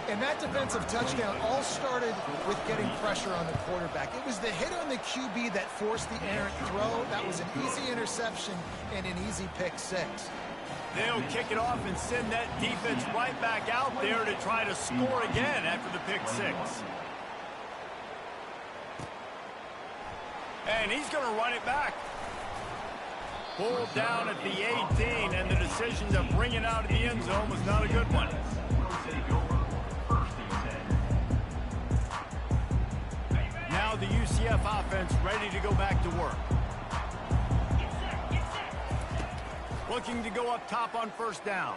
And that defensive touchdown all started with getting pressure on the quarterback. It was the hit on the QB that forced the errant throw. That was an easy interception and an easy pick six. They'll kick it off and send that defense right back out there to try to score again after the pick six. And he's going to run it back. Pulled down at the 18, and the decision to bring it out of the end zone was not a good one. Now the UCF offense ready to go back to work. Looking to go up top on first down.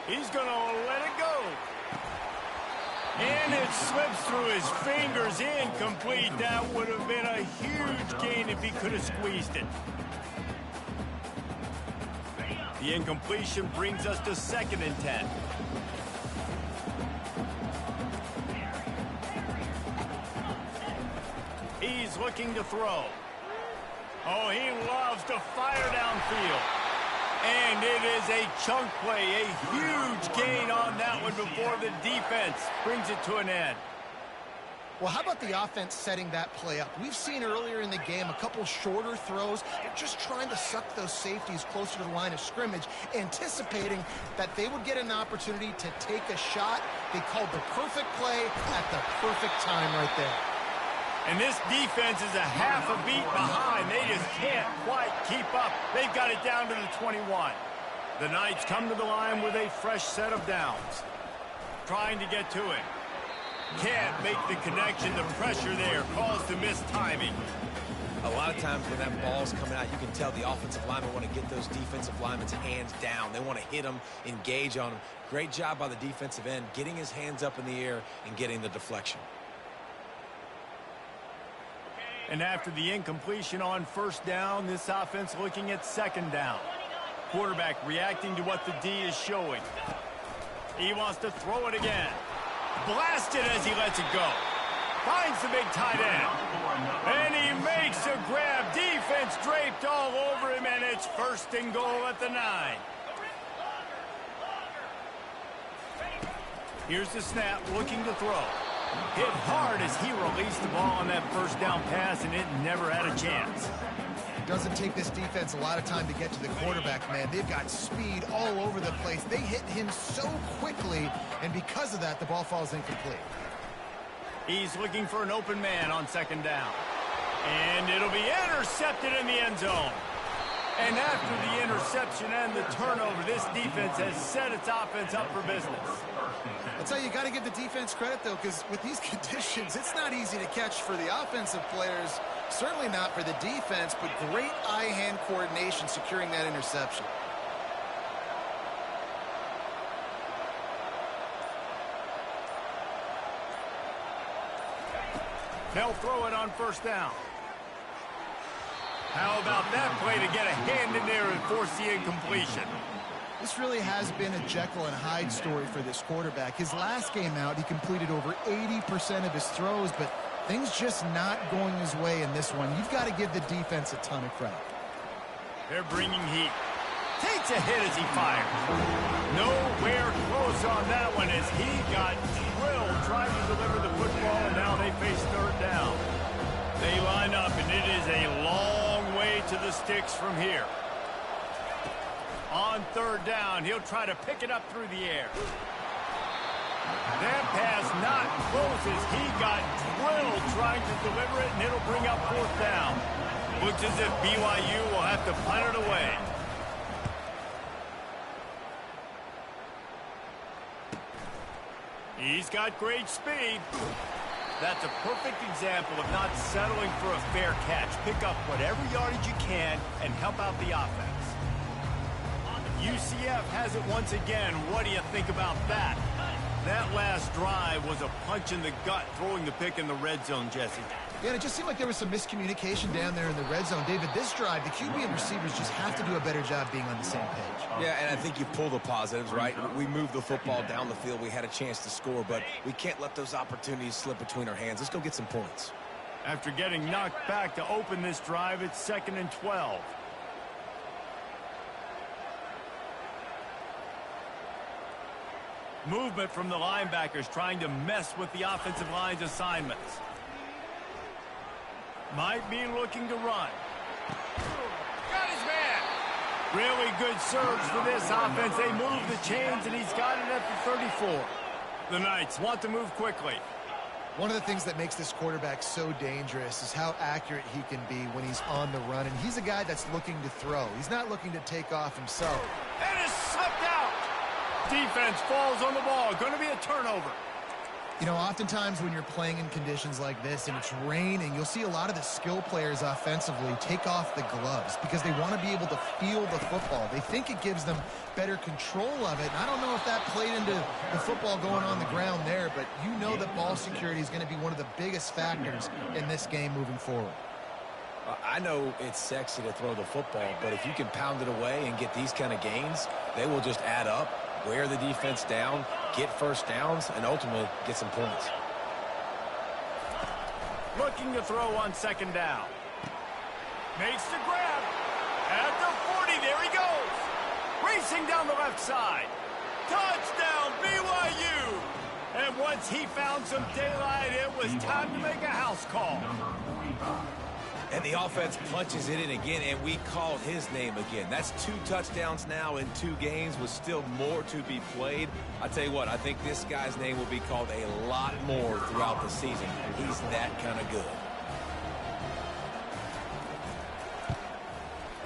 He's going to let it go. And it slips through his fingers, incomplete. That would have been a huge gain if he could have squeezed it. The incompletion brings us to 2nd and 10. He's looking to throw. Oh, he loves to fire downfield. And it is a chunk play, a huge gain on that one before the defense brings it to an end. Well, how about the offense setting that play up? We've seen earlier in the game a couple shorter throws. They're just trying to suck those safeties closer to the line of scrimmage, anticipating that they would get an opportunity to take a shot. They called the perfect play at the perfect time right there. And this defense is a half a beat behind. They just can't quite keep up. They've got it down to the 21. The Knights come to the line with a fresh set of downs. Trying to get to it. Can't make the connection. The pressure there caused the missed timing. A lot of times when that ball's coming out, you can tell the offensive linemen want to get those defensive linemen's hands down. They want to hit them, engage on them. Great job by the defensive end, getting his hands up in the air and getting the deflection. And after the incompletion on first down, this offense looking at 2nd down. Quarterback reacting to what the D is showing. He wants to throw it again. Blasted as he lets it go. Finds the big tight end. And he makes a grab. Defense draped all over him, and it's 1st and goal at the 9. Here's the snap, looking to throw. Hit hard as he released the ball on that first down pass, and it never had a chance. It doesn't take this defense a lot of time to get to the quarterback, man. They've got speed all over the place. They hit him so quickly, and because of that, the ball falls incomplete. He's looking for an open man on 2nd down. And it'll be intercepted in the end zone. And after the interception and the turnover, this defense has set its offense up for business. I'll tell you, you got to give the defense credit, though, because with these conditions, it's not easy to catch for the offensive players, certainly not for the defense, but great eye-hand coordination securing that interception. They'll throw it on first down. How about that play to get a hand in there and force the incompletion? This really has been a Jekyll and Hyde story for this quarterback. His last game out, he completed over 80% of his throws, but things just not going his way in this one. You've got to give the defense a ton of credit. They're bringing heat. Takes a hit as he fires. Nowhere close on that one as he got drilled trying to deliver the football, and now they face 3rd down. They line up, and it is a long way to the sticks from here. On 3rd down, he'll try to pick it up through the air. That pass not close as he got drilled trying to deliver it, and it'll bring up 4th down. Looks as if BYU will have to punt it away. He's got great speed. That's a perfect example of not settling for a fair catch. Pick up whatever yardage you can and help out the offense. UCF has it once again. What do you think about that? That last drive was a punch in the gut, throwing the pick in the red zone, Jesse. Yeah, and it just seemed like there was some miscommunication down there in the red zone. David, this drive, the QB and receivers just have to do a better job being on the same page. Yeah, and I think you pull the positives, right? We moved the football down the field. We had a chance to score, but we can't let those opportunities slip between our hands. Let's go get some points. After getting knocked back to open this drive, it's 2nd and 12. Movement from the linebackers trying to mess with the offensive line's assignments. Might be looking to run. Got his man. Really good surge for this offense. They move the chains, and he's got it at the 34. The Knights want to move quickly. One of the things that makes this quarterback so dangerous is how accurate he can be when he's on the run. And he's a guy that's looking to throw. He's not looking to take off himself. And it's slipped out. Defense falls on the ball. Going to be a turnover. You know, oftentimes when you're playing in conditions like this and it's raining, you'll see a lot of the skill players offensively take off the gloves because they want to be able to feel the football. They think it gives them better control of it. And I don't know if that played into the football going on the ground there, but you know that ball security is going to be one of the biggest factors in this game moving forward. I know it's sexy to throw the football, but if you can pound it away and get these kind of gains, they will just add up, wear the defense down, get first downs, and ultimately get some points. Looking to throw on second down. Makes the grab. At the 40, there he goes. Racing down the left side. Touchdown, BYU. And once he found some daylight, it was time to make a house call. And the offense punches it in again, and we called his name again. That's 2 touchdowns now in 2 games with still more to be played. I tell you what, I think this guy's name will be called a lot more throughout the season. He's that kind of good.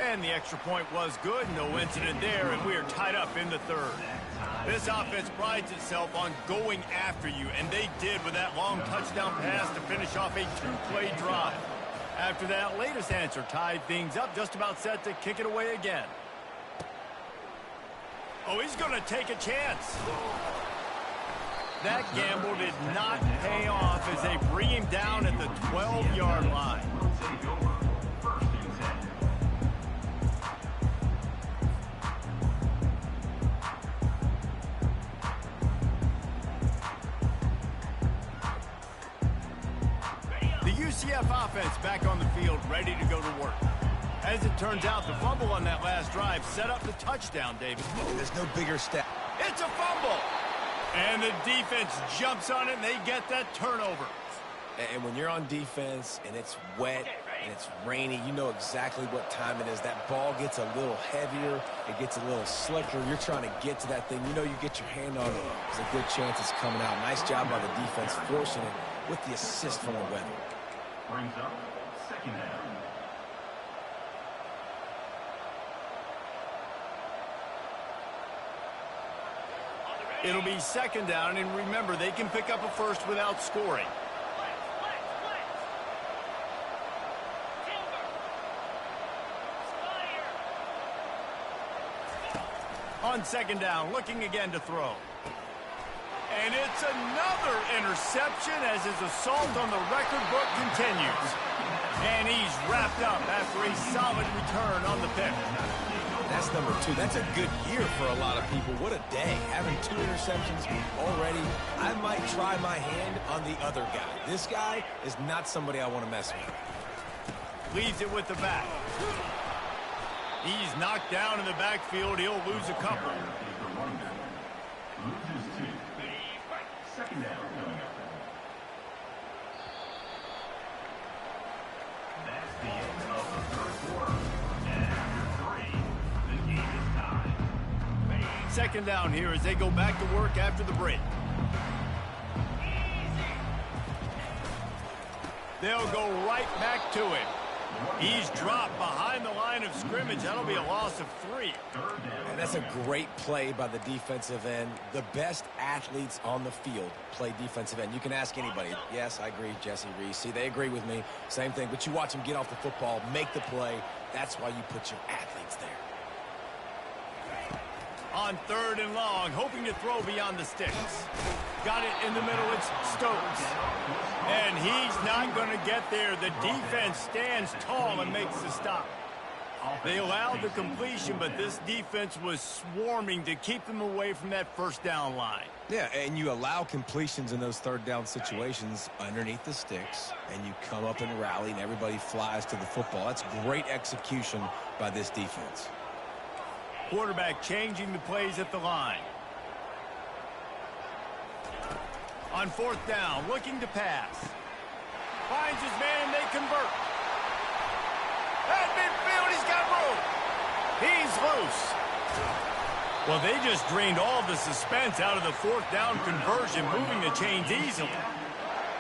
And the extra point was good. No incident there, and we are tied up in the third. This offense prides itself on going after you, and they did with that long touchdown pass to finish off a 2-play drive. After that latest answer tied things up, just about set to kick it away again. Oh, he's going to take a chance. That gamble did not pay off as they bring him down at the 12-yard line. UCF offense back on the field, ready to go to work. As it turns out, the fumble on that last drive set up the touchdown, David. There's no bigger step. It's a fumble! And the defense jumps on it, and they get that turnover. And when you're on defense, and it's wet, and it's rainy, you know exactly what time it is. That ball gets a little heavier. It gets a little slicker. You're trying to get to that thing. You know you get your hand on it. There's a good chance it's coming out. Nice job by the defense forcing it with the assist from the weather. Brings up second down. It'll be second down, and remember, they can pick up a first without scoring. On second down, looking again to throw. And it's another interception as his assault on the record book continues. And he's wrapped up after a solid return on the pick. That's number 2. That's a good year for a lot of people. What a day. Having 2 interceptions already. I might try my hand on the other guy. This guy is not somebody I want to mess with. Leaves it with the back. He's knocked down in the backfield. He'll lose a couple. Loses 2. Second down coming up. That's the end of the third quarter. And after 3, the game is tied. Second down here as they go back to work after the break. They'll go right back to him. He's dropped behind the line of scrimmage. That'll be a loss of 3. And that's a great play by the defensive end. The best athletes on the field play defensive end. You can ask anybody. Yes, I agree, Jesse Reese. See, they agree with me. Same thing. But you watch them get off the football, make the play. That's why you put your athletes there. On third and long, hoping to throw beyond the sticks. Got it in the middle. It's Stokes. And he's not going to get there. The defense stands tall and makes the stop. They allowed the completion, but this defense was swarming to keep them away from that first down line. Yeah, and you allow completions in those third down situations underneath the sticks, and you come up and rally, and everybody flies to the football. That's great execution by this defense. Quarterback changing the plays at the line. On fourth down, looking to pass. Finds his man, and they convert. At midfield, he's got room. He's loose. Well, they just drained all the suspense out of the fourth down conversion, moving the chains easily.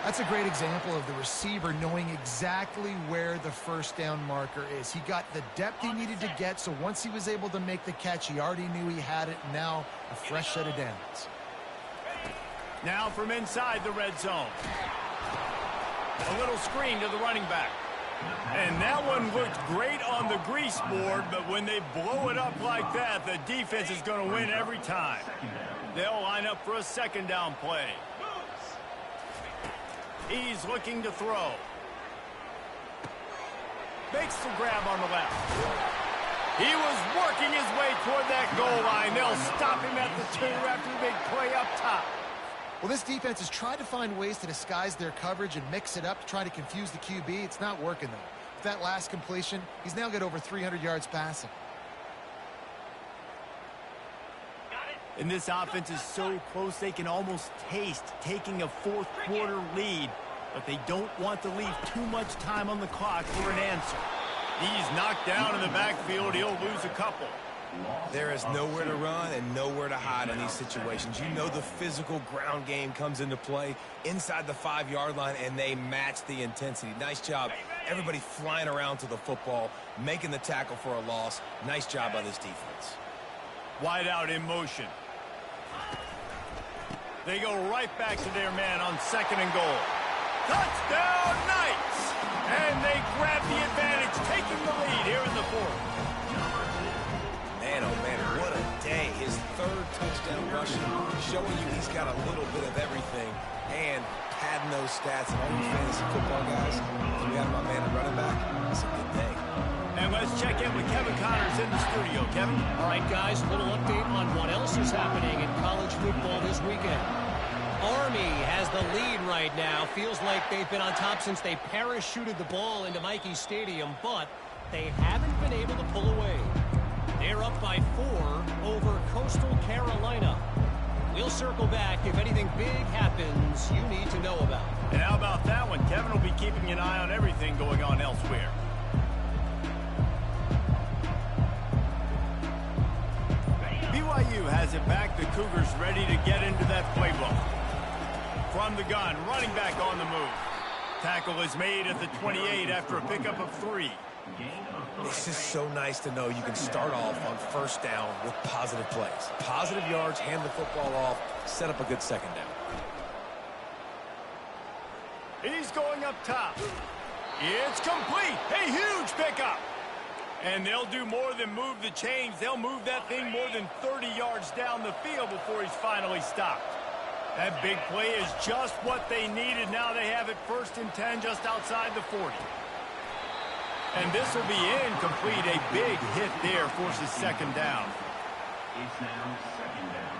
That's a great example of the receiver knowing exactly where the first down marker is. He got the depth he needed to get, so once he was able to make the catch, he already knew he had it. Now, a fresh set of downs. Now from inside the red zone. A little screen to the running back. And that one looked great on the grease board, but when they blow it up like that, the defense is going to win every time. They'll line up for a second down play. He's looking to throw. Makes the grab on the left. He was working his way toward that goal line. They'll stop him at the 2 after the big play up top. Well, this defense has tried to find ways to disguise their coverage and mix it up to try to confuse the QB. It's not working, though. With that last completion, he's now got over 300 yards passing. And this offense is so close they can almost taste taking a fourth quarter lead, but they don't want to leave too much time on the clock for an answer. He's knocked down in the backfield. He'll lose a couple. There is nowhere to run and nowhere to hide in these situations. You know the physical ground game comes into play inside the 5-yard line, and they match the intensity. Nice job. Everybody flying around to the football, making the tackle for a loss. Nice job by this defense. Wide out in motion. They go right back to their man on 2nd and goal. Touchdown, Knights! And they grab the advantage, taking the lead here in the 4th. Man, oh man, what a day. His 3rd touchdown rushing, showing you he's got a little bit of everything and padding those stats. And all you fantasy football guys, we got my man at running back. It's a good day. And let's check in with Kevin Connors in the studio. Kevin? All right, guys, a little update on what else is happening in college football this weekend. Army has the lead right now. Feels like they've been on top since they parachuted the ball into Michie Stadium, but they haven't been able to pull away. They're up by 4 over Coastal Carolina. We'll circle back if anything big happens you need to know about. And how about that one? Kevin will be keeping an eye on everything going on elsewhere. BYU has it back. The Cougars ready to get into that playbook. From the gun, running back on the move. Tackle is made at the 28 after a pickup of 3. This is so nice to know you can start off on 1st down with positive plays. Positive yards, hand the football off, set up a good 2nd down. He's going up top. It's complete. A huge pickup. And they'll do more than move the chains. They'll move that thing more than 30 yards down the field before he's finally stopped. That big play is just what they needed. Now they have it 1st and 10 just outside the 40. And this will be incomplete. A big hit there forces 2nd down. It's now 2nd down.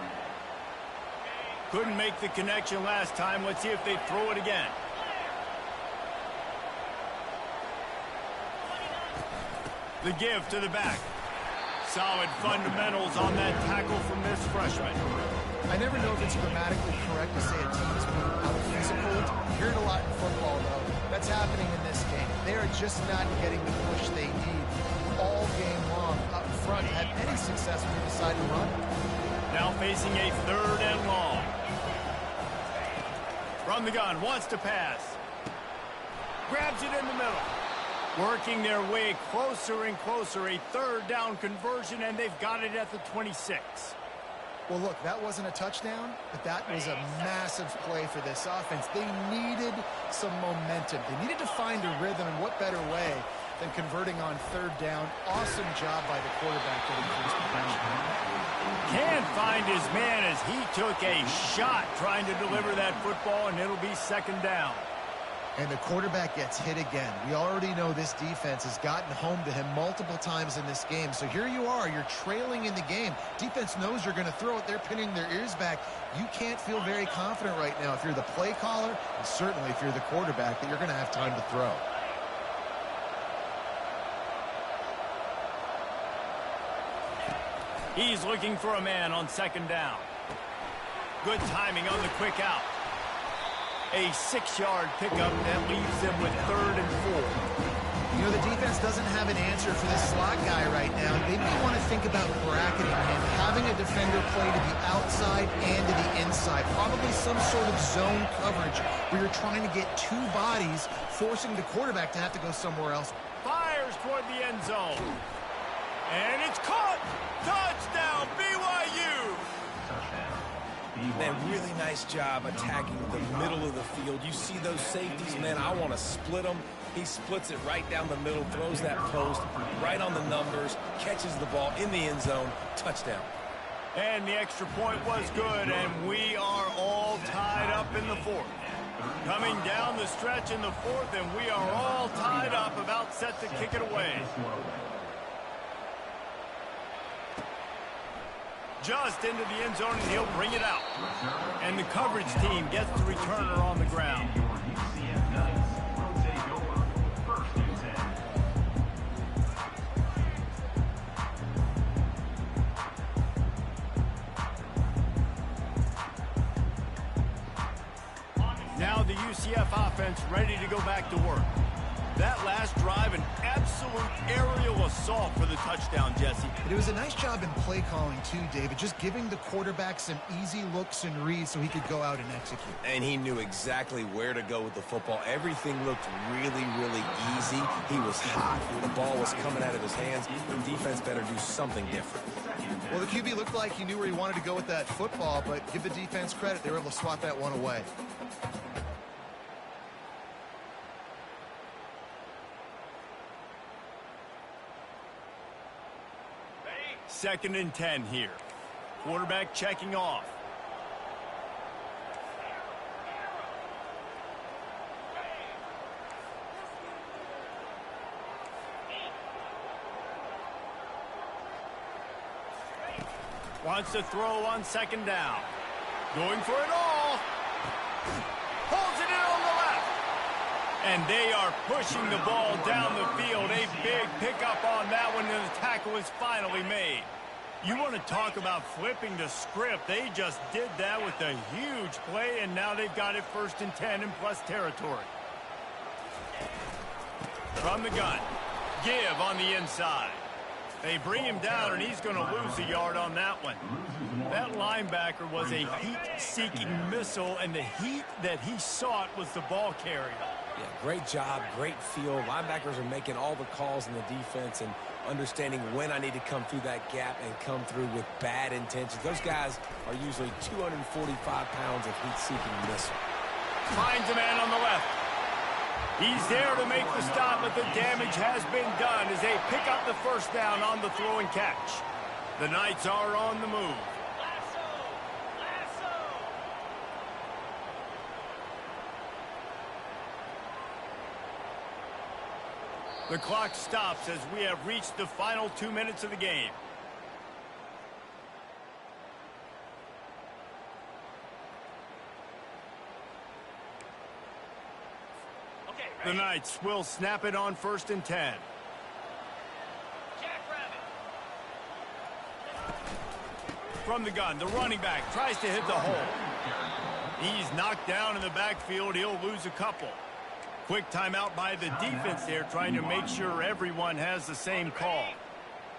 Couldn't make the connection last time. Let's see if they throw it again. The give to the back. Solid fundamentals on that tackle from this freshman. I never know if it's grammatically correct to say a team is being out-physical. You hear it a lot in football, though. That's happening in this game. They are just not getting the push they need all game long up front. Have any success when you decide to run. Now facing a 3rd and long. From the gun, wants to pass. Grabs it in the middle. Working their way closer and closer. A 3rd down conversion, and they've got it at the 26. Well, look, that wasn't a touchdown, but that was a massive play for this offense. They needed some momentum. They needed to find a rhythm, and what better way than converting on 3rd down. Awesome job by the quarterback getting through his progression. Can't find his man as he took a shot trying to deliver that football, and it'll be 2nd down. And the quarterback gets hit again. We already know this defense has gotten home to him multiple times in this game. So here you are. You're trailing in the game. Defense knows you're going to throw it. They're pinning their ears back. You can't feel very confident right now if you're the play caller, and certainly if you're the quarterback, that you're going to have time to throw. He's looking for a man on 2nd down. Good timing on the quick out. A 6-yard pickup that leaves them with 3rd and 4. You know, the defense doesn't have an answer for this slot guy right now. They may want to think about bracketing him, having a defender play to the outside and to the inside. Probably some sort of zone coverage where you're trying to get 2 bodies, forcing the quarterback to have to go somewhere else. Fires toward the end zone. And it's caught. Touchdown, BYU. Man, really nice job attacking the middle of the field. You see those safeties, man, I want to split them. He splits it right down the middle, throws that post right on the numbers, catches the ball in the end zone, touchdown. And the extra point was good, and we are all tied up in the 4th. Coming down the stretch in the 4th, and we are all tied up, about set to kick it away. Just into the end zone, and he'll bring it out. And the coverage team gets the returner on the ground. Now the UCF offense ready to go back to work. That last drive, an absolute aerial assault for the touchdown, Jesse. But it was a nice job in play calling too, David, just giving the quarterback some easy looks and reads so he could go out and execute. And he knew exactly where to go with the football. Everything looked really, really easy. He was hot. The ball was coming out of his hands. The defense better do something different. Well, the QB looked like he knew where he wanted to go with that football, but give the defense credit. They were able to swat that one away. Second and 10 here. Quarterback checking off. Wants to throw on 2nd down. Going for it all. Holds it in on the left. And they are pushing the ball down the field. A big pickup on that one, and the tackle is finally made. You want to talk about flipping the script. They just did that with a huge play, and now they've got it 1st and 10 in plus territory. From the gun. Give on the inside. They bring him down, and he's going to lose a yard on that one. That linebacker was a heat-seeking missile, and the heat that he sought was the ball carrier. Yeah, great job, great feel. Linebackers are making all the calls in the defense and understanding when I need to come through that gap and come through with bad intentions. Those guys are usually 245 pounds of heat-seeking missile. Finds a man on the left. He's there to make the stop, but the damage has been done as they pick up the 1st down on the throw and catch. The Knights are on the move. The clock stops as we have reached the final 2 minutes of the game. The Knights will snap it on 1st and 10. From the gun, the running back tries to hit the hole. He's knocked down in the backfield. He'll lose a couple. Quick timeout by the defense there, trying to make sure everyone has the same call.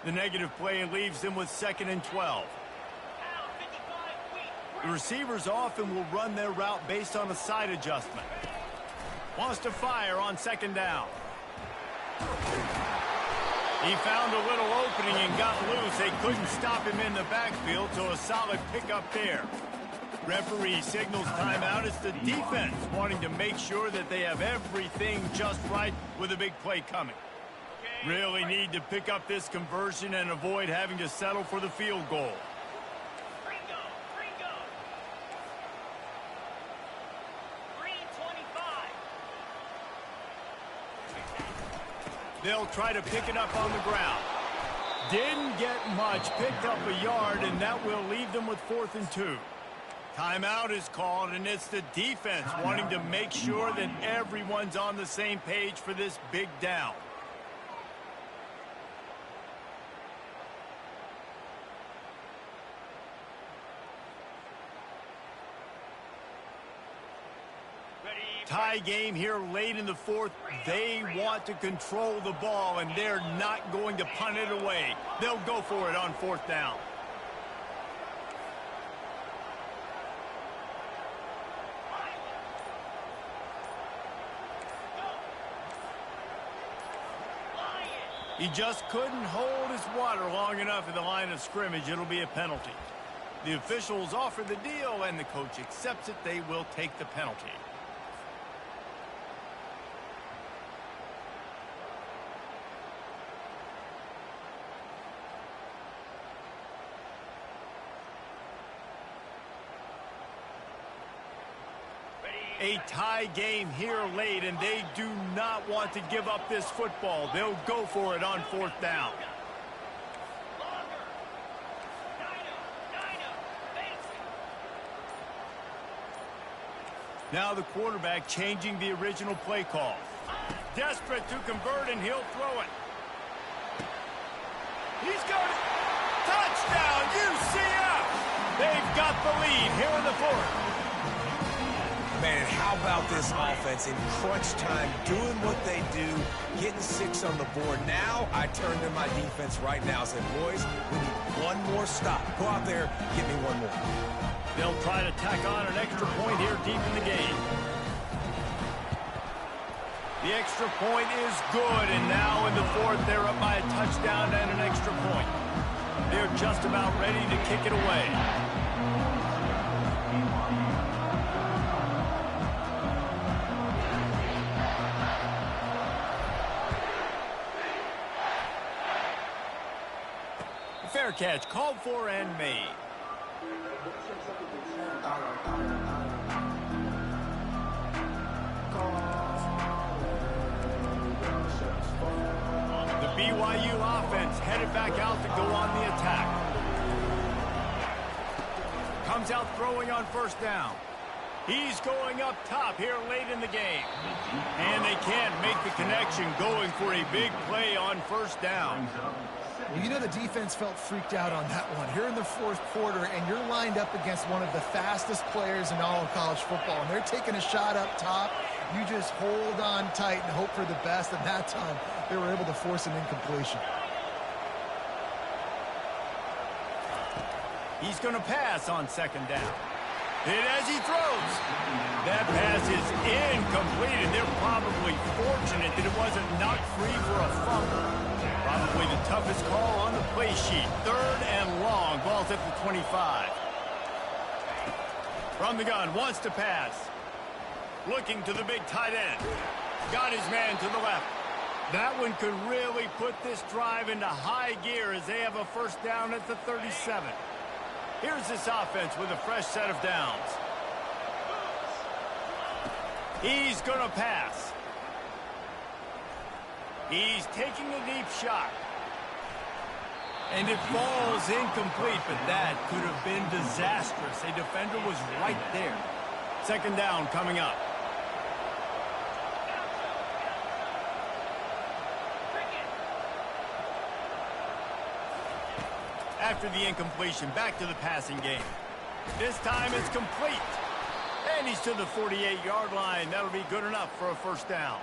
The negative play leaves them with 2nd and 12. The receivers often will run their route based on a side adjustment. Wants to fire on 2nd down. He found a little opening and got loose. They couldn't stop him in the backfield, so a solid pickup there. Referee signals timeout. It's the defense wanting to make sure that they have everything just right with a big play coming. Really need to pick up this conversion and avoid having to settle for the field goal. They'll try to pick it up on the ground. Didn't get much, picked up a yard, and that will leave them with 4th and 2. Timeout is called, and it's the defense wanting to make sure that everyone's on the same page for this big down. tie game here late in the fourth. They want to control the ball, and they're not going to punt it away. They'll go for it on fourth down. He just couldn't hold his water long enough at the line of scrimmage. It'll be a penalty. The officials offer the deal, and the coach accepts it. They will take the penalty. A tie game here late, and they do not want to give up this football. They'll go for it on fourth down. Now the quarterback changing the original play call. Desperate to convert, and he'll throw it. He's got it. Touchdown, UCF! They've got the lead here in the fourth. Man, how about this offense in crunch time, doing what they do, getting 6 on the board. Now I turn to my defense right now and say, boys, we need one more stop. Go out there, get me one more. They'll try to tack on an extra point here deep in the game. The extra point is good, and now in the fourth, they're up by a touchdown and an extra point. They're just about ready to kick it away. Fair catch, called for and made. The BYU offense headed back out to go on the attack. Comes out throwing on first down. He's going up top here late in the game. And they can't make the connection, going for a big play on first down. Well, you know the defense felt freaked out on that one. Here in the fourth quarter, and you're lined up against one of the fastest players in all of college football, and they're taking a shot up top. You just hold on tight and hope for the best, and that time they were able to force an incompletion. He's going to pass on second down. And as he throws, that pass is incomplete, and they're probably fortunate that it wasn't knocked free for a fumble. Probably the toughest call on the play sheet. Third and long. Ball's at the 25. From the gun, wants to pass. Looking to the big tight end. Got his man to the left. That one could really put this drive into high gear as they have a first down at the 37. Here's this offense with a fresh set of downs. He's going to pass. He's taking a deep shot. And it falls incomplete, but that could have been disastrous. A defender was right there. Second down coming up. After the incompletion, back to the passing game. This time it's complete. And he's to the 48-yard line. That'll be good enough for a first down.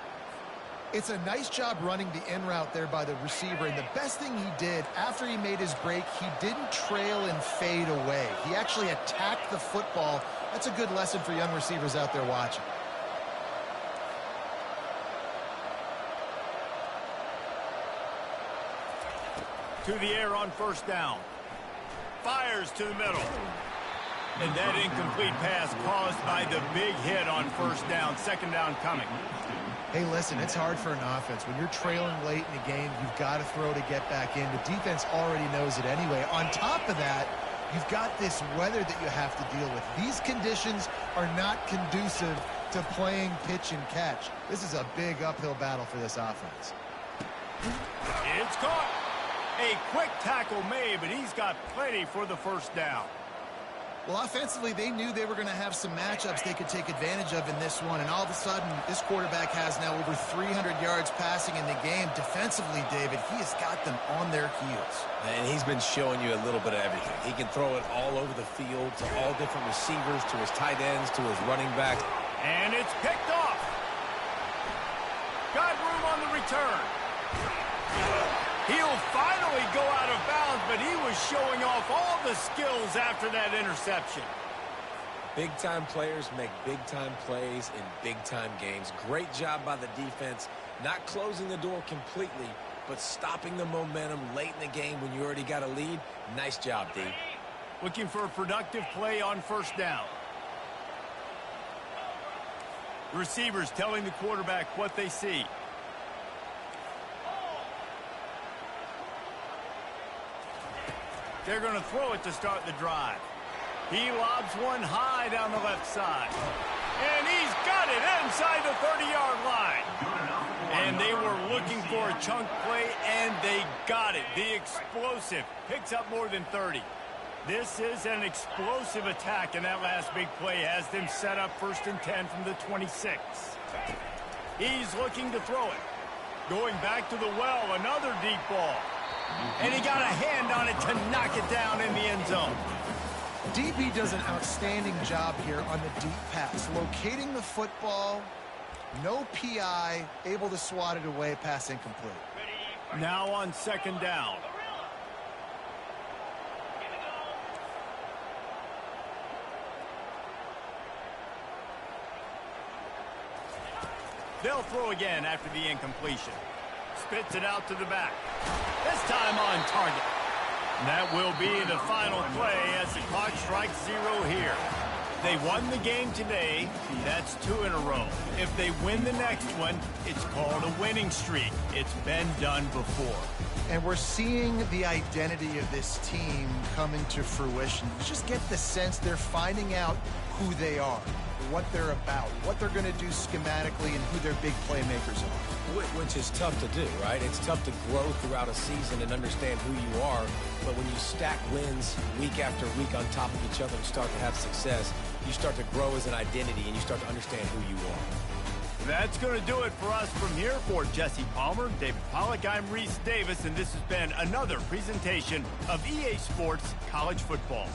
It's a nice job running the in route there by the receiver, and the best thing he did after he made his break, he didn't trail and fade away. He actually attacked the football. That's a good lesson for young receivers out there watching. To the air on first down. Fires to the middle. And that incomplete pass caused by the big hit on first down. Second down coming. Hey, listen, it's hard for an offense. When you're trailing late in the game, you've got to throw to get back in. The defense already knows it anyway. On top of that, you've got this weather that you have to deal with. These conditions are not conducive to playing pitch and catch. This is a big uphill battle for this offense. It's caught. A quick tackle made, but he's got plenty for the first down. Well, offensively, they knew they were going to have some matchups they could take advantage of in this one, and all of a sudden, this quarterback has now over 300 yards passing in the game. Defensively, David, he has got them on their heels. And he's been showing you a little bit of everything. He can throw it all over the field to all different receivers, to his tight ends, to his running back. And it's picked off. Got room on the return. He'll finally go out of bounds, but he was showing off all the skills after that interception. Big-time players make big-time plays in big-time games. Great job by the defense, not closing the door completely, but stopping the momentum late in the game when you already got a lead. Nice job, D. Looking for a productive play on first down. The receivers telling the quarterback what they see. They're going to throw it to start the drive. He lobs one high down the left side. And he's got it inside the 30-yard line. And they were looking for a chunk play, and they got it. The explosive picks up more than 30. This is an explosive attack, and that last big play has them set up 1st and 10 from the 26. He's looking to throw it. Going back to the well, another deep ball. And he got a hand on it to knock it down in the end zone. DB does an outstanding job here on the deep pass, locating the football, no PI, able to swat it away, pass incomplete. Now on 2nd down. They'll throw again after the incompletion. Spits it out to the back. This time on target. That will be the final play as the clock strikes 0 here. They won the game today. That's 2 in a row. If they win the next one, it's called a winning streak. It's been done before. And we're seeing the identity of this team come into fruition. You just get the sense they're finding out who they are, what they're about, what they're going to do schematically, and who their big playmakers are. Which is tough to do, right? It's tough to grow throughout a season and understand who you are. But when you stack wins week after week on top of each other and start to have success, you start to grow as an identity and you start to understand who you are. That's going to do it for us from here. For Jesse Palmer, David Pollack, I'm Reese Davis, and this has been another presentation of EA Sports College Football.